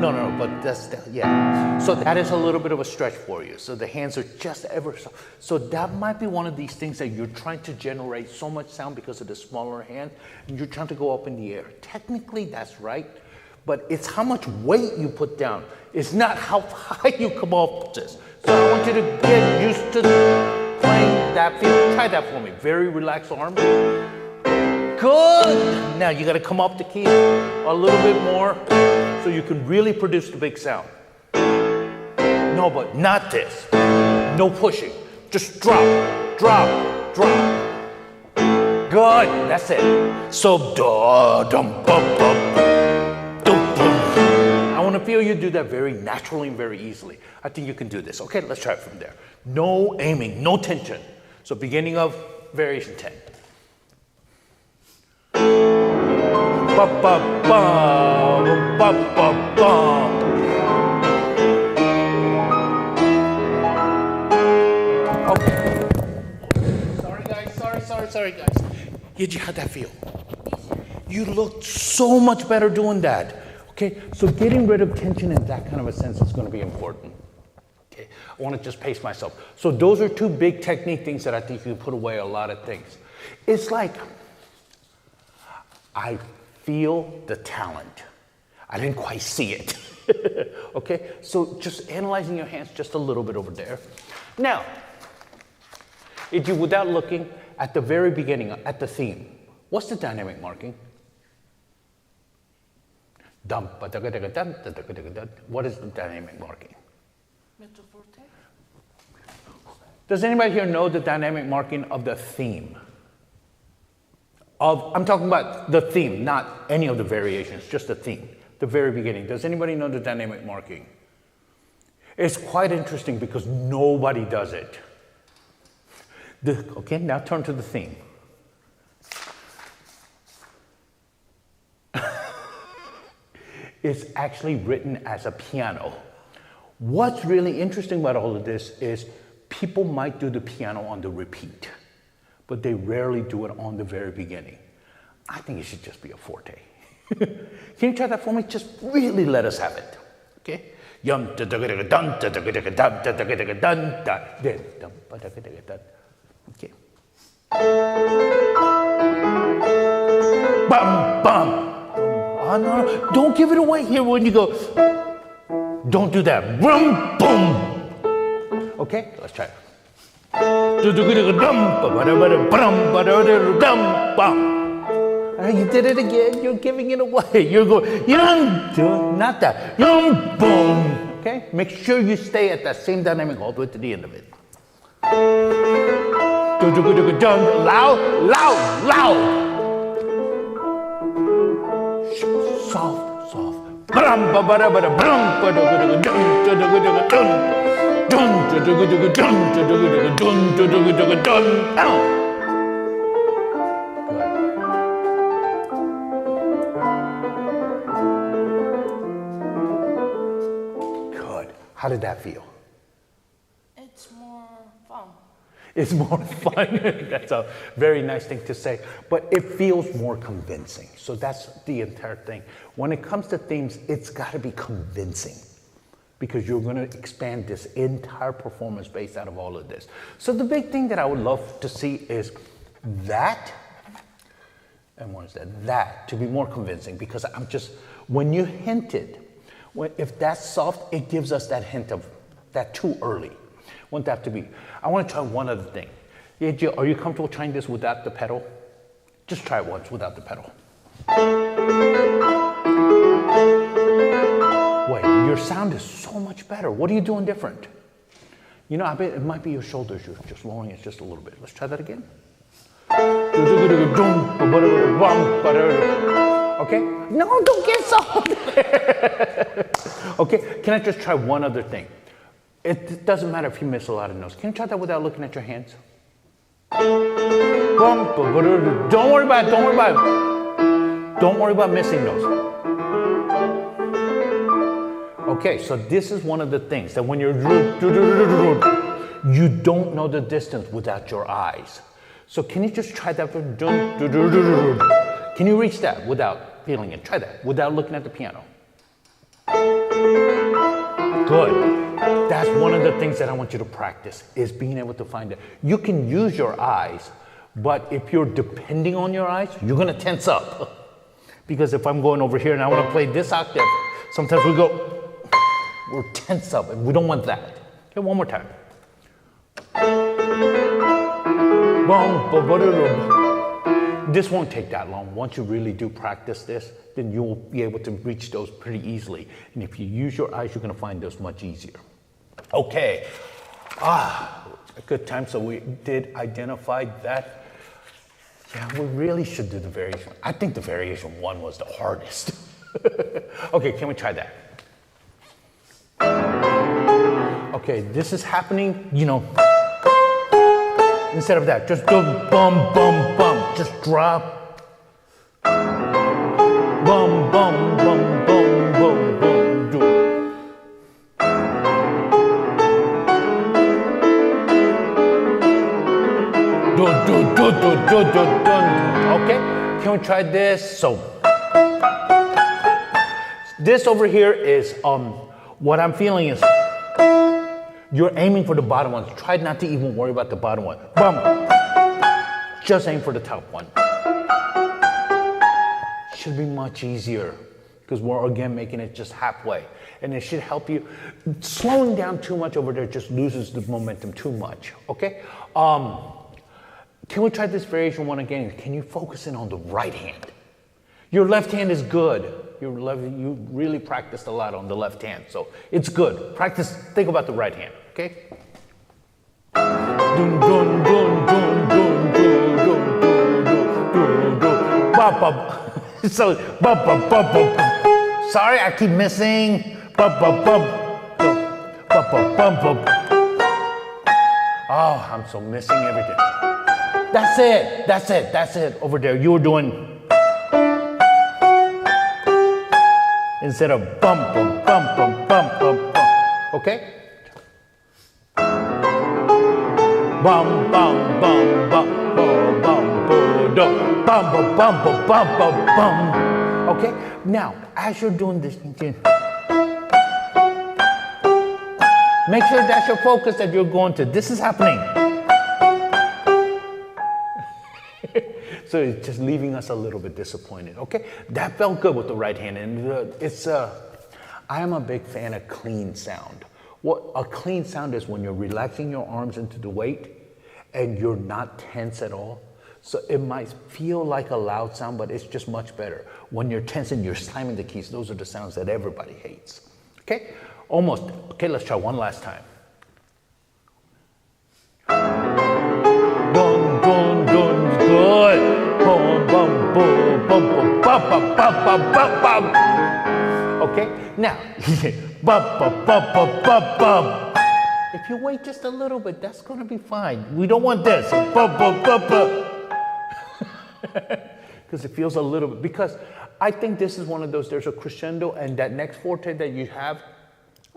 No, but that's the, yeah. So that is a little bit of a stretch for you. So the hands are just ever so. So that might be one of these things that you're trying to generate so much sound because of the smaller hand, and you're trying to go up in the air. Technically, that's right, but it's how much weight you put down. It's not how high you come off this. So I want you to get used to playing that feel. Try that for me. Very relaxed arms. Good. Now you got to come up the key a little bit more so you can really produce the big sound. No, but not this. No pushing. Just drop, drop, drop. Good. That's it. So da dum bum bum. I want to feel you do that very naturally and very easily. I think you can do this. Okay, let's try it from there. No aiming, no tension. So beginning of variation 10. Ba ba ba ba ba ba. Okay. Sorry guys. How'd that feel? You looked so much better doing that. Okay, so getting rid of tension in that kind of a sense is going to be important. Okay, I want to just pace myself. So those are two big technique things that I think you can put away a lot of things. It's like, I feel the talent. I didn't quite see it. Okay, so just analyzing your hands just a little bit over there. Now, if you, without looking at the very beginning, at the theme, what's the dynamic marking? What is the dynamic marking? Mezzo forte? Does anybody here know the dynamic marking of the theme? I'm talking about the theme, not any of the variations, just the theme, the very beginning. Does anybody know the dynamic marking? It's quite interesting because nobody does it. Okay, now turn to the theme. It's actually written as a piano. What's really interesting about all of this is people might do the piano on the repeat, but they rarely do it on the very beginning. I think it should just be a forte. Can you try that for me? Just really let us have it. Okay? Okay. Bum, bum. Oh, no, don't give it away here when you go. Don't do that. Rum, boom. Okay, let's try it. You did it again. You're giving it away. You're going, not that. Boom. Okay, make sure you stay at that same dynamic all the way to the end of it. Loud, loud, loud. Soft, soft. Good. How did that feel? It's more fun. It's more fun. That's a very nice thing to say, but it feels more convincing. So that's the entire thing. When it comes to themes, it's got to be convincing because you're going to expand this entire performance based out of all of this. So the big thing that I would love to see is that, and what is that? That, to be more convincing because I'm just, when you hinted, if that's soft, it gives us that hint of that too early. Want that to be. I want to try one other thing. Are you comfortable trying this without the pedal? Just try it once without the pedal. Wait, your sound is so much better. What are you doing different? You know, I bet it might be your shoulders. You're just lowering it just a little bit. Let's try that again. Okay? No, don't get so. Okay, can I just try one other thing? It doesn't matter if you miss a lot of notes. Can you try that without looking at your hands? Don't worry about it, don't worry about it. Don't worry about missing those. Okay, so this is one of the things that when you're, you don't know the distance without your eyes. So can you just try that? Can you reach that without feeling it? Try that without looking at the piano. Good. That's one of the things that I want you to practice, is being able to find it. You can use your eyes, but if you're depending on your eyes, you're gonna tense up. Because if I'm going over here and I wanna play this octave, sometimes we're tense up, and we don't want that. Okay, one more time. This won't take that long. Once you really do practice this, then you'll be able to reach those pretty easily. And if you use your eyes, you're gonna find those much easier. Okay, a good time. So we did identify that. Yeah, we really should do the variation. I think the variation 1 was the hardest. Okay, can we try that? Okay, this is happening, you know, instead of that, just go bum, bum, bum, just drop. Bum, bum, bum, bum, bum, bum, do. Okay, can we try this? So, this over here is, what I'm feeling is, you're aiming for the bottom one. Try not to even worry about the bottom one. Bum. Just aim for the top one. Should be much easier because we're again making it just halfway. And it should help you. Slowing down too much over there just loses the momentum too much, okay? Can we try this variation 1 again? Can you focus in on the right hand? Your left hand is good. You really practiced a lot on the left hand, so it's good. Practice, think about the right hand, okay? Dun, dun, dun, dun, dun, dun, dun, dun, dun, dun. Bop, bop. So, bop, bop, bop, bop. Sorry, I keep missing. Bop, bop, bop. Bop, bop, bop, bop. Oh, I'm so missing everything. That's it. Over there, you were doing... Instead of bum, bum, bum, bum, bum, bum, bum. Okay? Bum, bum, bum, bum, bum, bum, bum, bum, bum, bum, bum, bum, bum. Okay? Now, as you're doing this, make sure that's your focus that you're going to. This is happening. So it's just leaving us a little bit disappointed, okay? That felt good with the right hand, and I am a big fan of clean sound. What a clean sound is when you're relaxing your arms into the weight and you're not tense at all. So it might feel like a loud sound, but it's just much better. When you're tense and you're slamming the keys, those are the sounds that everybody hates, okay? Almost, okay, let's try one last time. Dun, dun, dun, good. Boom, boom, boom, boom, boom, bum, bum, bum, bum, bum, bum. Okay, now, bum, bum, bum, bum, bum, bum. If you wait just a little bit, that's gonna be fine. We don't want this. Bum, bum, bum, bum. Because it feels a little bit, because I think this is one of those, there's a crescendo, and that next forte that you have,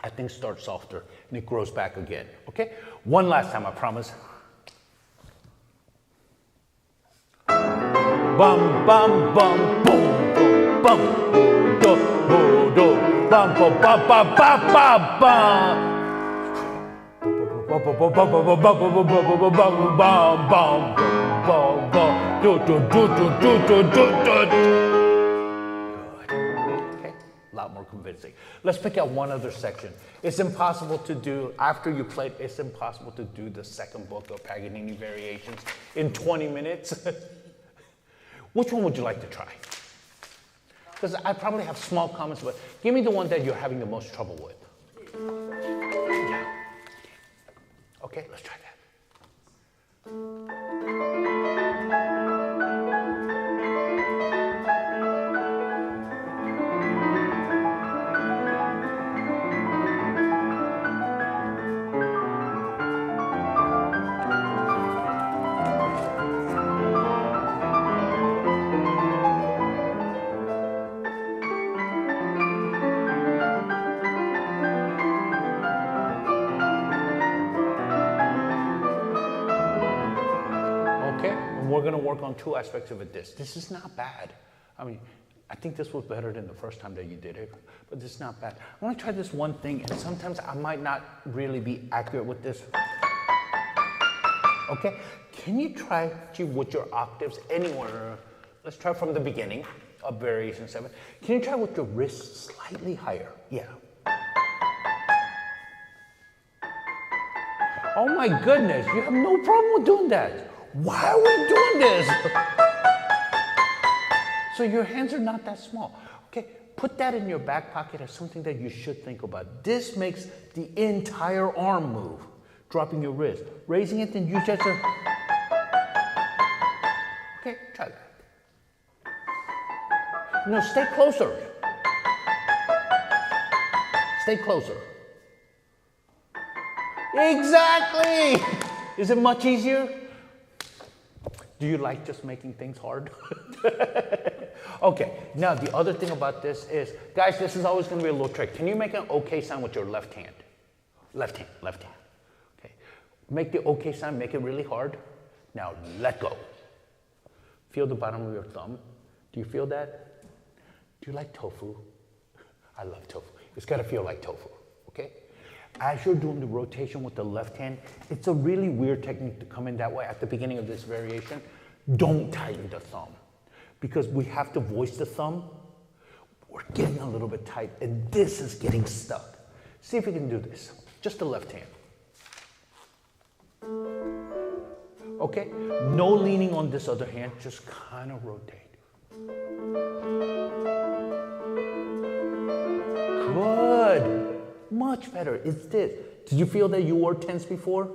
I think starts softer, and it grows back again, okay? One last time, I promise. Bum, bum, bum, boom, boom, bum, do, do, do, bum, bum, bum, bum, bum, bum, bum. Okay, a lot more convincing. Let's pick out one other section. It's impossible to do, after you play, it's impossible to do the second book of Paganini Variations in 20 minutes. Which one would you like to try? Because I probably have small comments, but give me the one that you're having the most trouble with. Yeah. Okay, let's try that. we're gonna work on two aspects of it. This is not bad. I mean, I think this was better than the first time that you did it, but this is not bad. I'm gonna try this one thing, and sometimes I might not really be accurate with this. Okay, can you try with your octaves anywhere? Let's try from the beginning of variation 7. Can you try with your wrist slightly higher? Yeah. Oh my goodness, you have no problem with doing that. Why are we doing this? So your hands are not that small. Okay, put that in your back pocket as something that you should think about. This makes the entire arm move. Dropping your wrist, raising it, then you just okay, try that. No, stay closer. Stay closer. Exactly! Is it much easier? Do you like just making things hard? Okay, now the other thing about this is, guys, this is always gonna be a little trick. Can you make an okay sign with your left hand? Left hand, left hand. Okay, make the okay sign, make it really hard. Now let go. Feel the bottom of your thumb. Do you feel that? Do you like tofu? I love tofu. It's gotta feel like tofu, okay? As you're doing the rotation with the left hand, it's a really weird technique to come in that way at the beginning of this variation. Don't tighten the thumb because we have to voice the thumb. We're getting a little bit tight and this is getting stuck. See if you can do this, just the left hand. Okay, no leaning on this other hand, just kind of rotate. Good. Much better. It's this. Did you feel that you were tense before?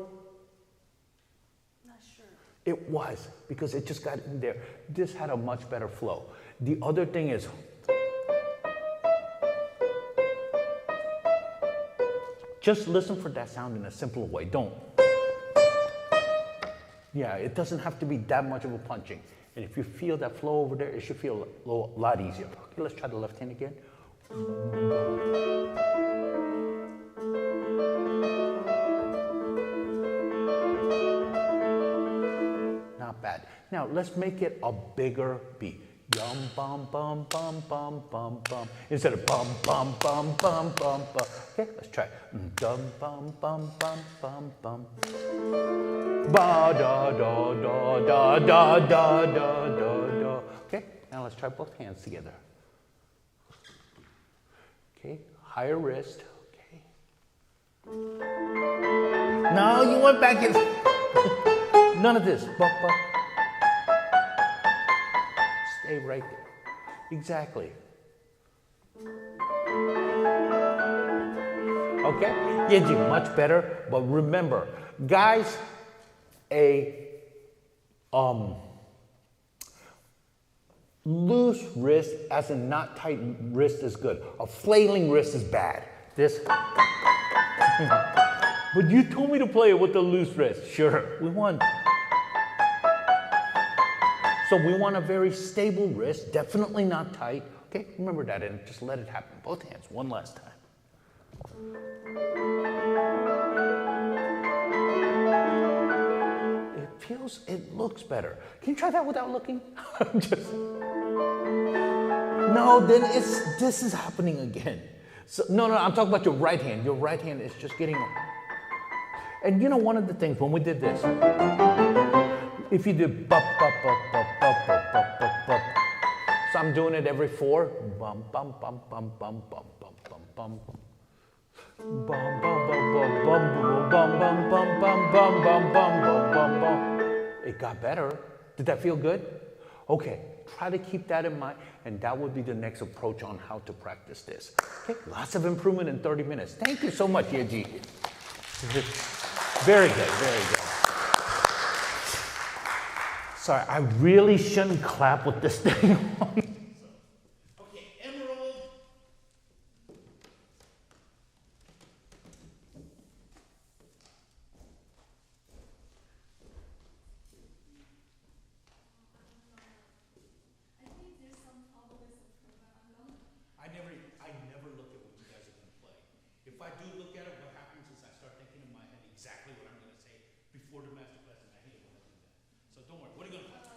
Not sure. It was, because it just got in there. This had a much better flow. The other thing is, just listen for that sound in a simpler way. Don't. Yeah, it doesn't have to be that much of a punching. And if you feel that flow over there, it should feel a lot easier. Okay, let's try the left hand again. Not bad. Now let's make it a bigger beat. Yum bum bum bum bum bum bum instead of bum bum bum bum bum bum. Okay, let's try. Dum bum bum bum bum bum. Ba da da da da da da da da. Okay, now let's try both hands together. Okay, higher wrist. Okay. No, you went back in. None of this. Stay right there. Exactly. Okay? Yeji, much better. But remember, guys, a loose wrist, as in not tight wrist, is good. A flailing wrist is bad. This. But you told me to play it with the loose wrist. Sure, we won. So we want a very stable wrist, definitely not tight. Okay, remember that and just let it happen. Both hands, one last time. It looks better. Can you try that without looking? No, then this is happening again. So, no, I'm talking about your right hand. Your right hand is just getting, and you know, one of the things when we did this, if you did bop, bop, bop, bop, bop, bop, bop, bop, bop. So I'm doing it every 4. Bum, bum, bum, bum, bum, bum, bum, bum, bum. Bum, bum, bum, bum, bum, bum, bum, bum, bum, bum, bum, bum, bum, bum. It got better. Did that feel good? Okay, try to keep that in mind, and that would be the next approach on how to practice this. Okay, lots of improvement in 30 minutes. Thank you so much, Yeji. Very good, very good. Sorry, I really shouldn't clap with this thing on. Okay, Emerald. I never look at what you guys are going to play. If I do look at it, what happens is I start thinking in my head exactly what I'm going to say before the masterclass, and I hate it when I do that. So don't worry. What are you going to play?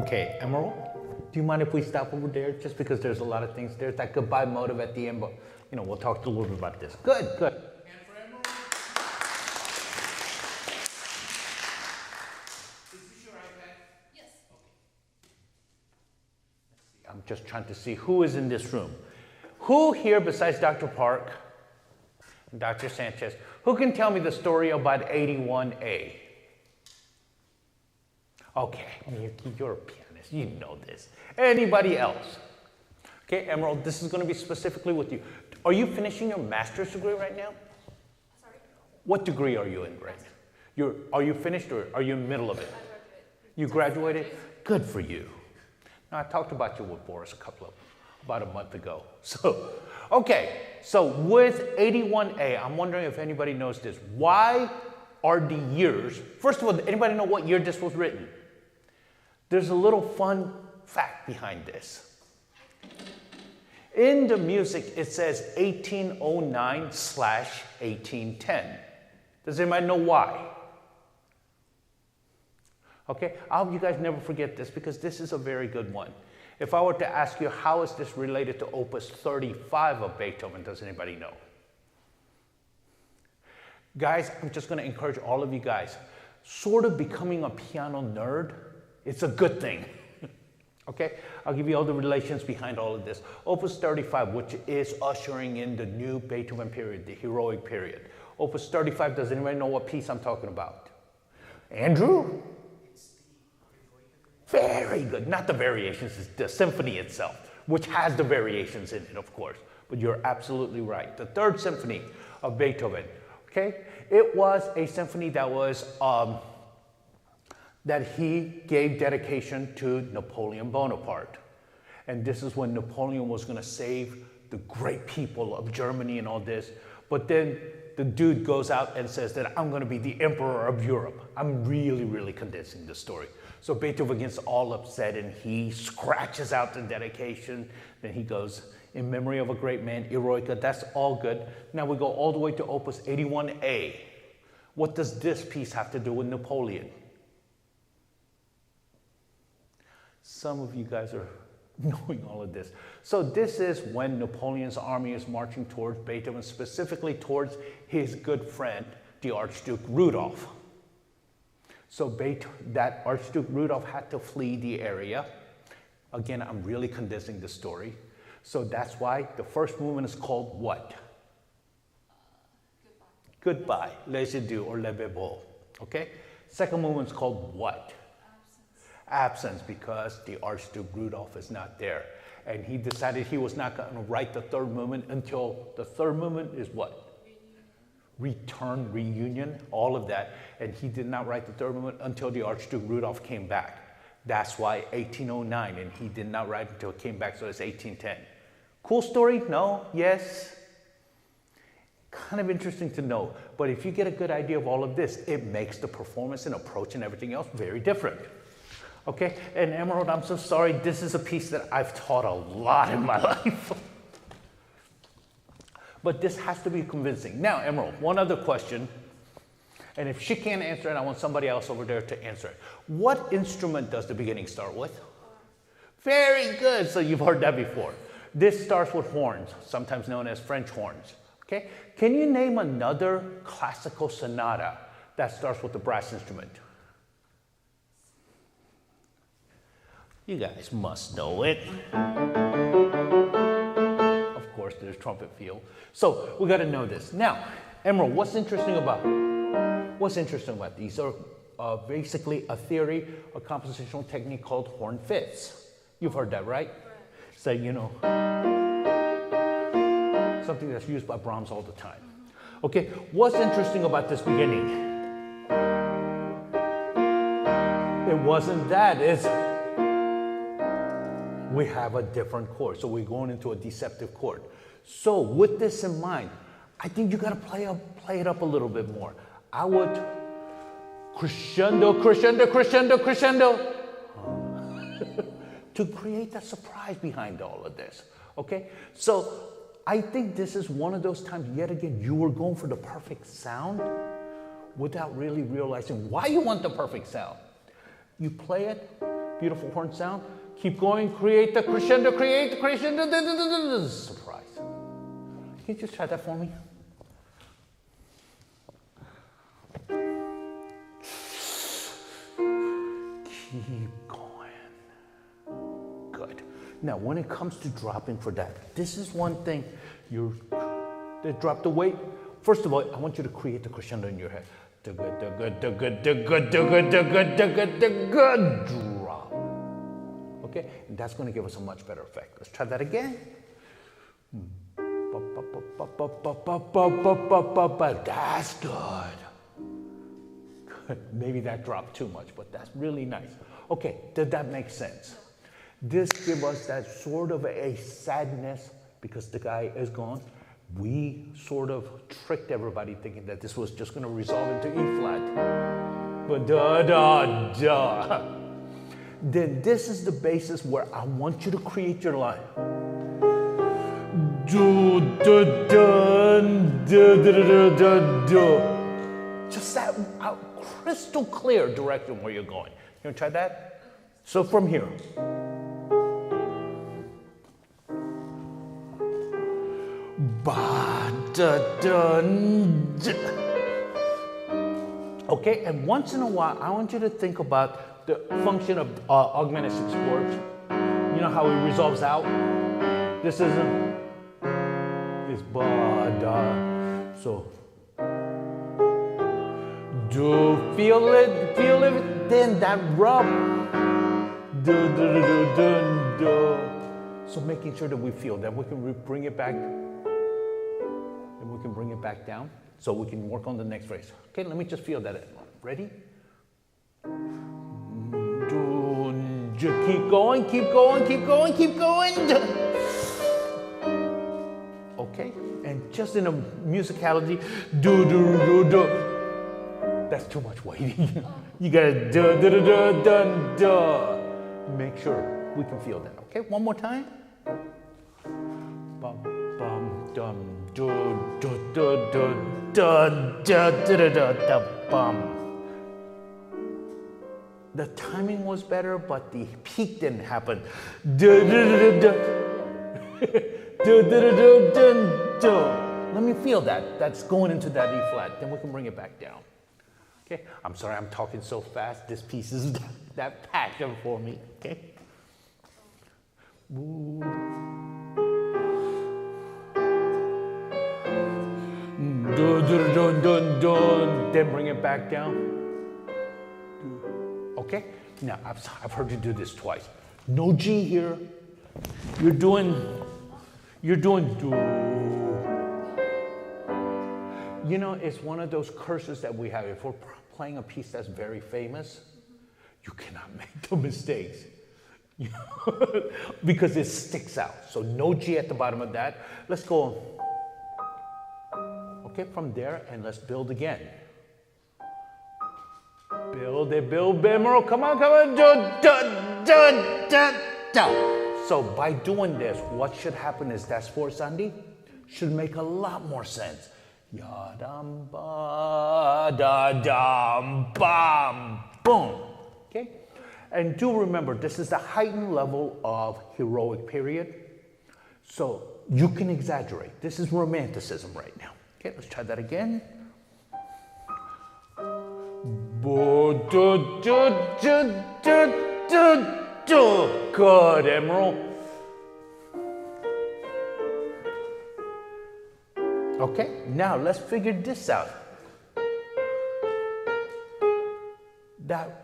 Okay, Emerald, do you mind if we stop over there? Just because there's a lot of things. There's that goodbye motive at the end, but you know, we'll talk a little bit about this. Good, good. And for Emerald, is this your iPad? Yes. I'm just trying to see who is in this room. Who here besides Dr. Park and Dr. Sanchez, who can tell me the story about 81A? Okay, you're a pianist, you know this. Anybody else? Okay, Emerald, this is going to be specifically with you. Are you finishing your master's degree right now? Sorry? What degree are you in right now? Are you finished or are you in the middle of it? I graduated. You graduated? Good for you. Now, I talked about you with Boris about a month ago. So, okay, so with 81A, I'm wondering if anybody knows this. Why are the years, first of all, anybody know what year this was written? There's a little fun fact behind this. In the music, it says 1809/1810. Does anybody know why? Okay, I hope you guys never forget this because this is a very good one. If I were to ask you, how is this related to Opus 35 of Beethoven, does anybody know? Guys, I'm just going to encourage all of you guys, sort of becoming a piano nerd, it's a good thing. Okay, I'll give you all the relations behind all of this. Opus 35, which is ushering in the new Beethoven period, the heroic period. Opus 35, does anybody know what piece I'm talking about? Andrew? Very good. Not the variations, it's the symphony itself, which has the variations in it, of course. But you're absolutely right. The third symphony of Beethoven, okay? It was a symphony that was, that he gave dedication to Napoleon Bonaparte. And this is when Napoleon was gonna save the great people of Germany and all this. But then the dude goes out and says that I'm gonna be the emperor of Europe. I'm really, really condensing the story. So Beethoven gets all upset and he scratches out the dedication. Then he goes, in memory of a great man, Eroica, that's all good. Now we go all the way to Opus 81A. What does this piece have to do with Napoleon? Some of you guys are knowing all of this. So this is when Napoleon's army is marching towards Beethoven, specifically towards his good friend, the Archduke Rudolph. So that Archduke Rudolph had to flee the area. Again, I'm really condensing the story. So that's why the first movement is called what? Goodbye. Les adieux or les bebos. Okay? Second movement is called what? Absence, because the Archduke Rudolph is not there. And he decided he was not going to write the third movement until the third movement is what? Return, reunion, all of that. And he did not write the third movement until the Archduke Rudolph came back. That's why 1809, and he did not write until it came back, so it's 1810. Cool story? No? Yes? Kind of interesting to know. But if you get a good idea of all of this, it makes the performance and approach and everything else very different. Okay, and Emerald, I'm so sorry, this is a piece that I've taught a lot in my life. But this has to be convincing. Now, Emerald, one other question, and if she can't answer it, I want somebody else over there to answer it. What instrument does the beginning start with? Very good, so you've heard that before. This starts with horns, sometimes known as French horns. Okay, can you name another classical sonata that starts with a brass instrument? You guys must know it. Of course, there's trumpet feel. So we got to know this. Now, Emerald, what's interesting about these? Are basically a theory, a compositional technique called horn fifths. You've heard that, right? So, you know, something that's used by Brahms all the time. Okay, what's interesting about this beginning? It wasn't that, it's we have a different chord. So we're going into a deceptive chord. So with this in mind, I think you gotta play it up a little bit more. I would crescendo, crescendo, crescendo, crescendo. To create that surprise behind all of this, okay? So I think this is one of those times, yet again, you were going for the perfect sound without really realizing why you want the perfect sound. You play it, Beautiful horn sound. Keep going, create the crescendo, surprise. Can you just try that for me? Keep going. Good. Now, when it comes to dropping for that, this is one thing. They drop the weight. First of all, I want you to create the crescendo in your head. The good drop. Okay, and that's going to give us a much better effect. Let's try that again. That's good. Good. Maybe that dropped too much, but that's really nice. Okay, did that make sense? This gives us that sort of a sadness because the guy is gone. We sort of tricked everybody thinking that this was just going to resolve into E flat. But da da da. Then this is the basis where I want you to create your line. Do da da da da da da da. Just that crystal clear direction where you're going. You want to try that? So from here. Ba, da, da, da. Okay, and once in a while, I want you to think about the function of augmented sixth chords. You know how it resolves out? This isn't. It's ba, da. So, do feel it, then that rub. Do, do, do, do, do, do. So making sure that we feel that we can bring it back. We can bring it back down so we can work on the next phrase. Okay, let me just feel that. Ready? Keep going, keep going, keep going, keep going. Okay, and just in a musicality, do, do, do, do. That's too much waiting. You gotta do, do, do, do, do, do. Make sure we can feel that. Okay, one more time. Bum, bum, dum. Do, do, do, do, do, do, do, do, do, bum. The timing was better, but the peak didn't happen. Do, do, do, do, do. Do, do, do, do, do, do. Let me feel that. That's going into that E flat. Then we can bring it back down. Okay. I'm sorry I'm talking so fast. This piece is that passion for me. Okay. Ooh. Dun, dun, dun, dun, dun. Then bring it back down. Okay? Now, I've heard you do this twice. No G here. You're doing do. You know, it's one of those curses that we have. If we're playing a piece that's very famous, you cannot make the mistakes. Because it sticks out. So no G at the bottom of that. Let's go. Okay, from there, and let's build again. Build it, build Emerald. Come on, come on. So by doing this, what should happen is that fourth Sunday should make a lot more sense. Ya dum ba da dum bam boom. Okay? And do remember, this is the heightened level of heroic period. So you can exaggerate. This is romanticism right now. Okay, let's try that again. Good, Emerald. Okay, now let's figure this out.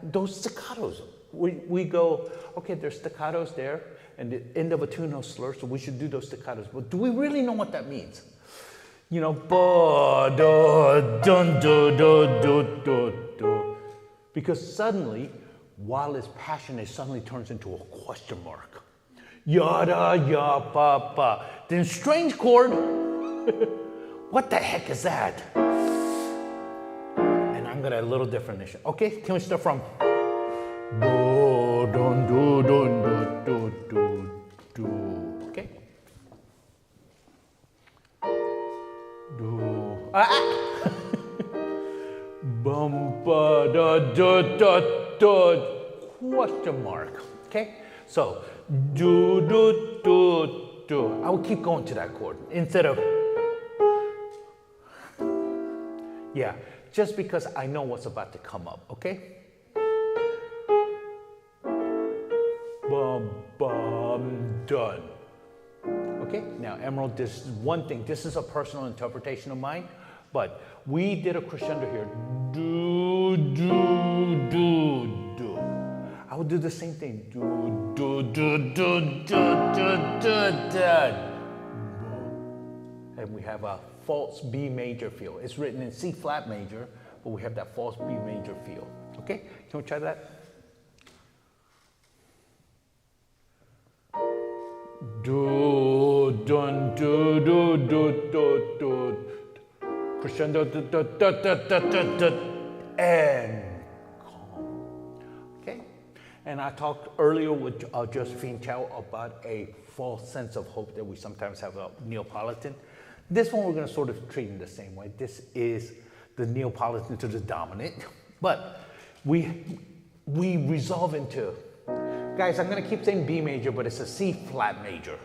Those staccatos, we go, okay, there's staccatos there, and the end of a tune no slur, so we should do those staccatos. But do we really know what that means? You know, ba, da, dun, do, do, do, do, do. Because suddenly, while it's passion, it suddenly turns into a question mark. Yada, ya, pa, pa. Then strange chord. What the heck is that? And I'm gonna a little definition. Okay, can we start from? Do, dun, do, dun, do, do, do, do. Okay. Do. Bum, ba, da, da, da, da. question mark. Okay? So, do, do, do, do. I will keep going to that chord instead of, yeah, just because I know what's about to come up, okay? Bum, bum, done. Okay, now Emerald, this is one thing. This is a personal interpretation of mine, but we did a crescendo here. Do, do, do, do. I would do the same thing. Do, do, do, do, do, do, do, do. And we have a false B major feel. It's written in C flat major, but we have that false B major feel. Okay, can we try that? Do, dun, do, do, do, do, do. Crescendo, do, do, do, do, do, do, do, and calm. Okay? And I talked earlier with Josephine Chow about a false sense of hope that we sometimes have about Neapolitan. This one we're going to sort of treat in the same way. This is the Neapolitan to the dominant, but we resolve into, guys, I'm going to keep saying B major, but it's a C flat major.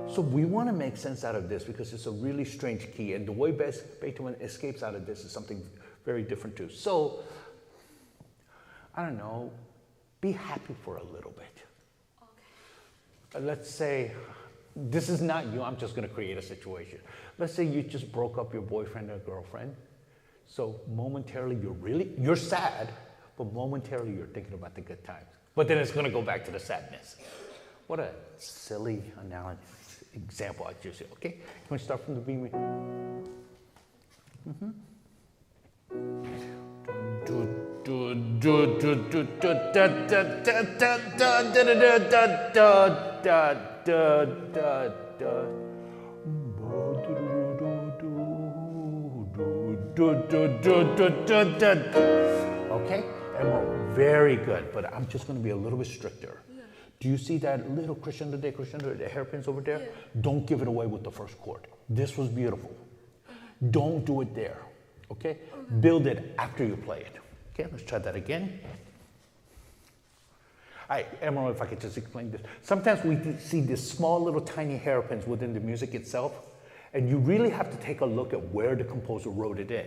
So we want to make sense out of this because it's a really strange key, and the way Beethoven escapes out of this is something very different too. So, I don't know, be happy for a little bit. Okay. Let's say, this is not you, I'm just going to create a situation. Let's say you just broke up your boyfriend or girlfriend. So momentarily you're sad, but momentarily you're thinking about the good times. But then it's going to go back to the sadness. What a silly analogy. Example I just said. Okay, can we start from the B major? Okay, and very good, but I'm just going to be a little bit stricter. Do you see that little crescendo, decrescendo, the hairpins over there? Yeah. Don't give it away with the first chord. This was beautiful. Don't do it there, okay? Build it after you play it. Okay, let's try that again. All right, Emerald, if I could just explain this. Sometimes we see these small little tiny hairpins within the music itself, and you really have to take a look at where the composer wrote it in.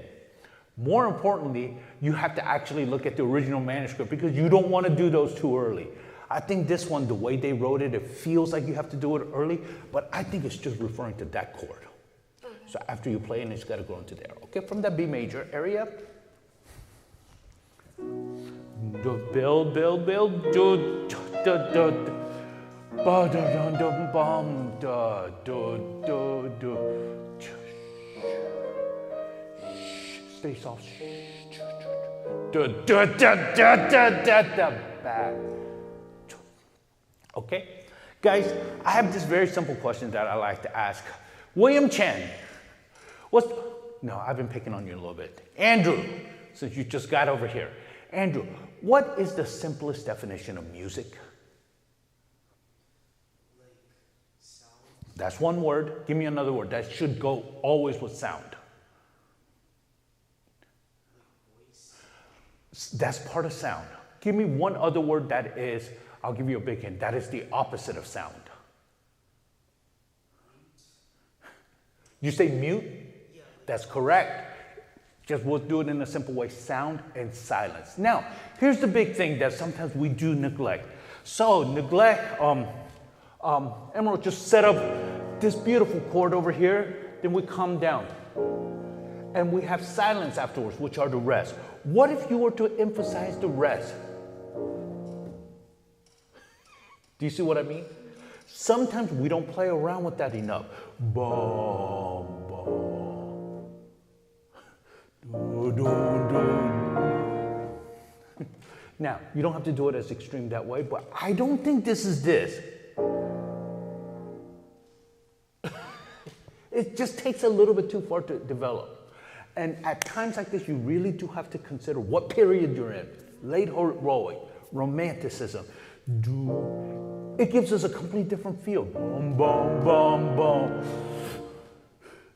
More importantly, you have to actually look at the original manuscript because you don't want to do those too early. I think this one, the way they wrote it, it feels like you have to do it early, but I think it's just referring to that chord. Okay. So after you play it, it's got to go into there. Okay, from that B major area. Build, build, build. Do, do, do, ba, da, da, da, bum, da, do, do, do. Stay soft. Do, do, da, da, da, da, da, back. Okay, guys, I have this very simple question that I like to ask. William Chen, no, I've been picking on you a little bit. Andrew, since you just got over here. Andrew, what is the simplest definition of music? Like sound. That's one word. Give me another word that should go always with sound. Like voice. That's part of sound. Give me one other word that is, I'll give you a big hint. That is the opposite of sound. You say mute? Yeah. That's correct. Just we'll do it in a simple way, sound and silence. Now, here's the big thing that sometimes we do neglect. So neglect, Emerald just set up this beautiful chord over here, then we come down. And we have silence afterwards, which are the rest. What if you were to emphasize the rest? Do you see what I mean? Sometimes we don't play around with that enough. Bum, bum. Do, do, do. Now, you don't have to do it as extreme that way, but I don't think this is this. It just takes a little bit too far to develop. And at times like this, you really do have to consider what period you're in. Late heroic, romanticism. Do it gives us a complete different feel. Bum, bum, bum, bum.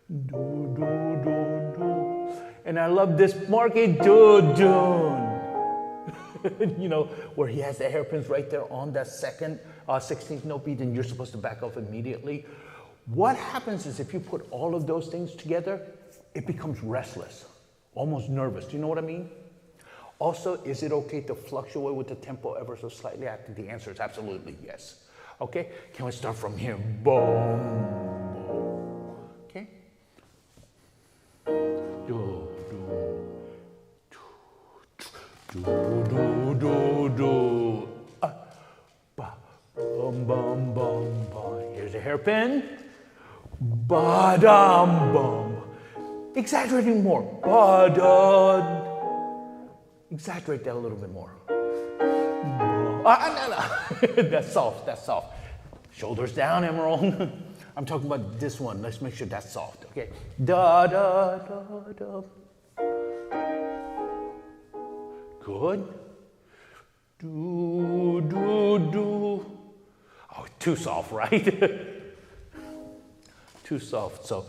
Do, do, do, do. And I love this market, do, do. You know, where he has the hairpins right there on that second 16th note beat, and you're supposed to back off immediately. What happens is if you put all of those things together, it becomes restless, almost nervous. Do you know what I mean? Also, is it okay to fluctuate with the tempo ever so slightly? I think the answer is absolutely yes. Okay, can we start from here? Boom, boom. Okay. Do, do, do, do, do, do. Ba, bum, bum, bum, bum. Here's a hairpin. Ba, dum, bum. Exaggerating more. Ba, da. Exaggerate that a little bit more. No. That's soft, that's soft. Shoulders down, Emerald. I'm talking about this one. Let's make sure that's soft, okay? Da, da, da, da. Good. Do, do, do. Oh, too soft, right? Too soft, so.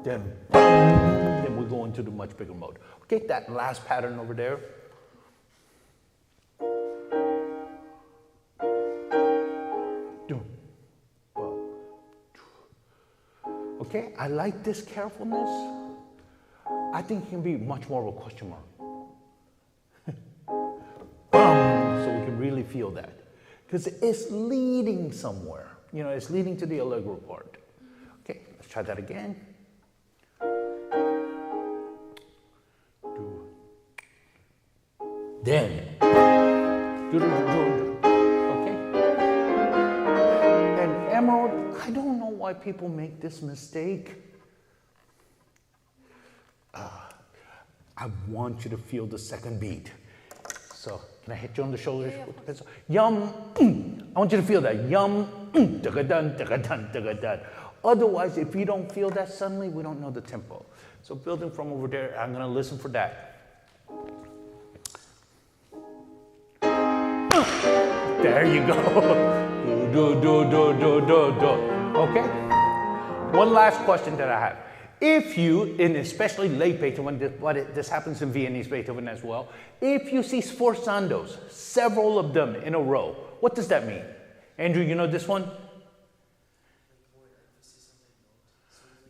Then we go into the much bigger mode. Okay, that last pattern over there. Okay, I like this carefulness. I think it can be much more of a question mark. So we can really feel that. Because it's leading somewhere. You know, it's leading to the allegro part. Okay, let's try that again. Then, okay? And Emerald, I don't know why people make this mistake. I want you to feel the second beat. So, can I hit you on the shoulders with the pencil? Yum, I want you to feel that. Yum, da-ga-dun, da-ga-dun, da-ga-dun. Otherwise, if you don't feel that suddenly, we don't know the tempo. So building from over there, I'm gonna listen for that. There you go. Do, do, do, do, do, do. Okay? One last question that I have. If you, and especially late Beethoven, this happens in Viennese Beethoven as well, if you see sforzandos, several of them in a row, what does that mean? Andrew, you know this one?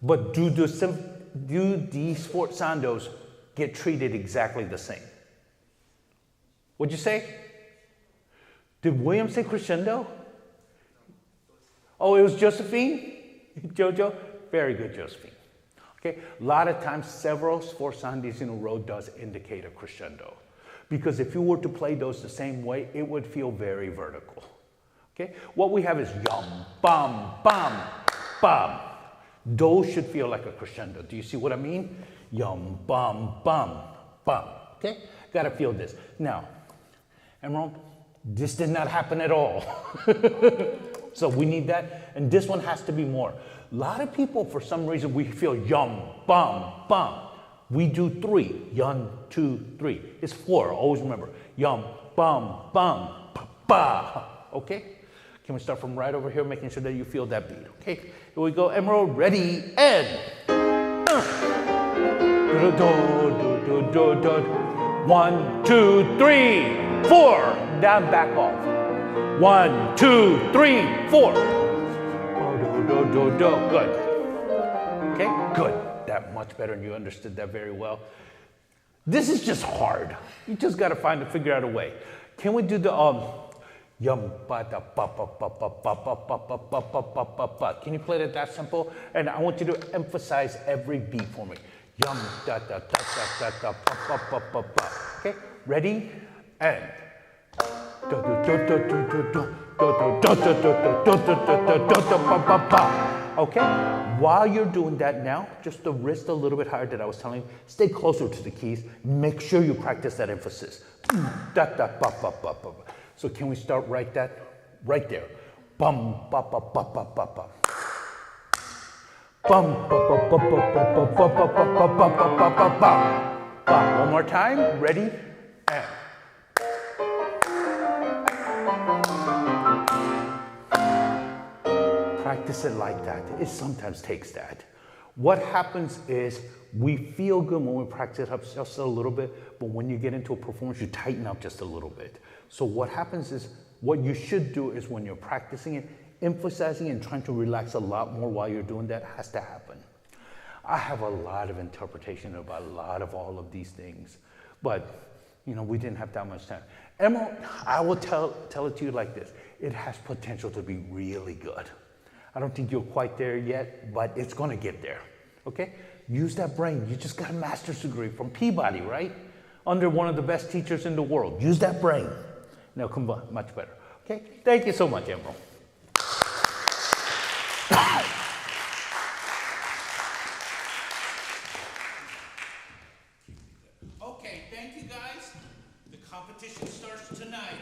But do these sforzandos get treated exactly the same? What'd you say? Did William say crescendo? Oh, it was Josephine? Jojo? Very good, Josephine. Okay, a lot of times several sforzandi in a row does indicate a crescendo. Because if you were to play those the same way, it would feel very vertical. Okay, what we have is yum, bum, bum, bum. Those should feel like a crescendo. Do you see what I mean? Yum, bum, bum, bum. Okay, gotta feel this. Now, Emerald, this did not happen at all. So we need that, and this one has to be more. A lot of people, for some reason, we feel yum, bum, bum. We do 3, yum, 2, 3. It's 4, always remember. Yum, bum, bum, ba. Okay? Can we start from right over here, making sure that you feel that beat? Okay, here we go. Emerald, ready, and. 1, 2, 3, 4. Down, back off. 1, 2, 3, 4. Good. Okay, good. That much better, and you understood that very well. This is just hard. You just got to figure out a way. Can we do the yum ba da ba ba ba ba ba ba ba ba ba ba ba ba ba? Can you play that simple? And I want you to emphasize every beat for me. Yum da da da da da da ba ba ba ba ba. Okay, ready and. Okay, while you're doing that now, just the wrist a little bit higher that I was telling you, stay closer to the keys, make sure you practice that emphasis. So can we start right there? Bum, ba, ba, ba, ba, ba, ba. Bum, ba, ba, ba, ba, ba, ba, ba, ba, ba, ba, ba, ba, ba, ba. One more time, ready? And. practice it like that. It sometimes takes that. What happens is we feel good when we practice it up just a little bit, but when you get into a performance, you tighten up just a little bit. So what happens is, what you should do is when you're practicing it, emphasizing and trying to relax a lot more while you're doing that has to happen. I have a lot of interpretation about a lot of all of these things, but we didn't have that much time. Emerald, I will tell it to you like this. It has potential to be really good. I don't think you're quite there yet, but it's gonna get there, okay? Use that brain. You just got a master's degree from Peabody, right? Under one of the best teachers in the world. Use that brain. Now come on, much better, okay? Thank you so much, Emerald. Okay, thank you guys. The competition starts tonight.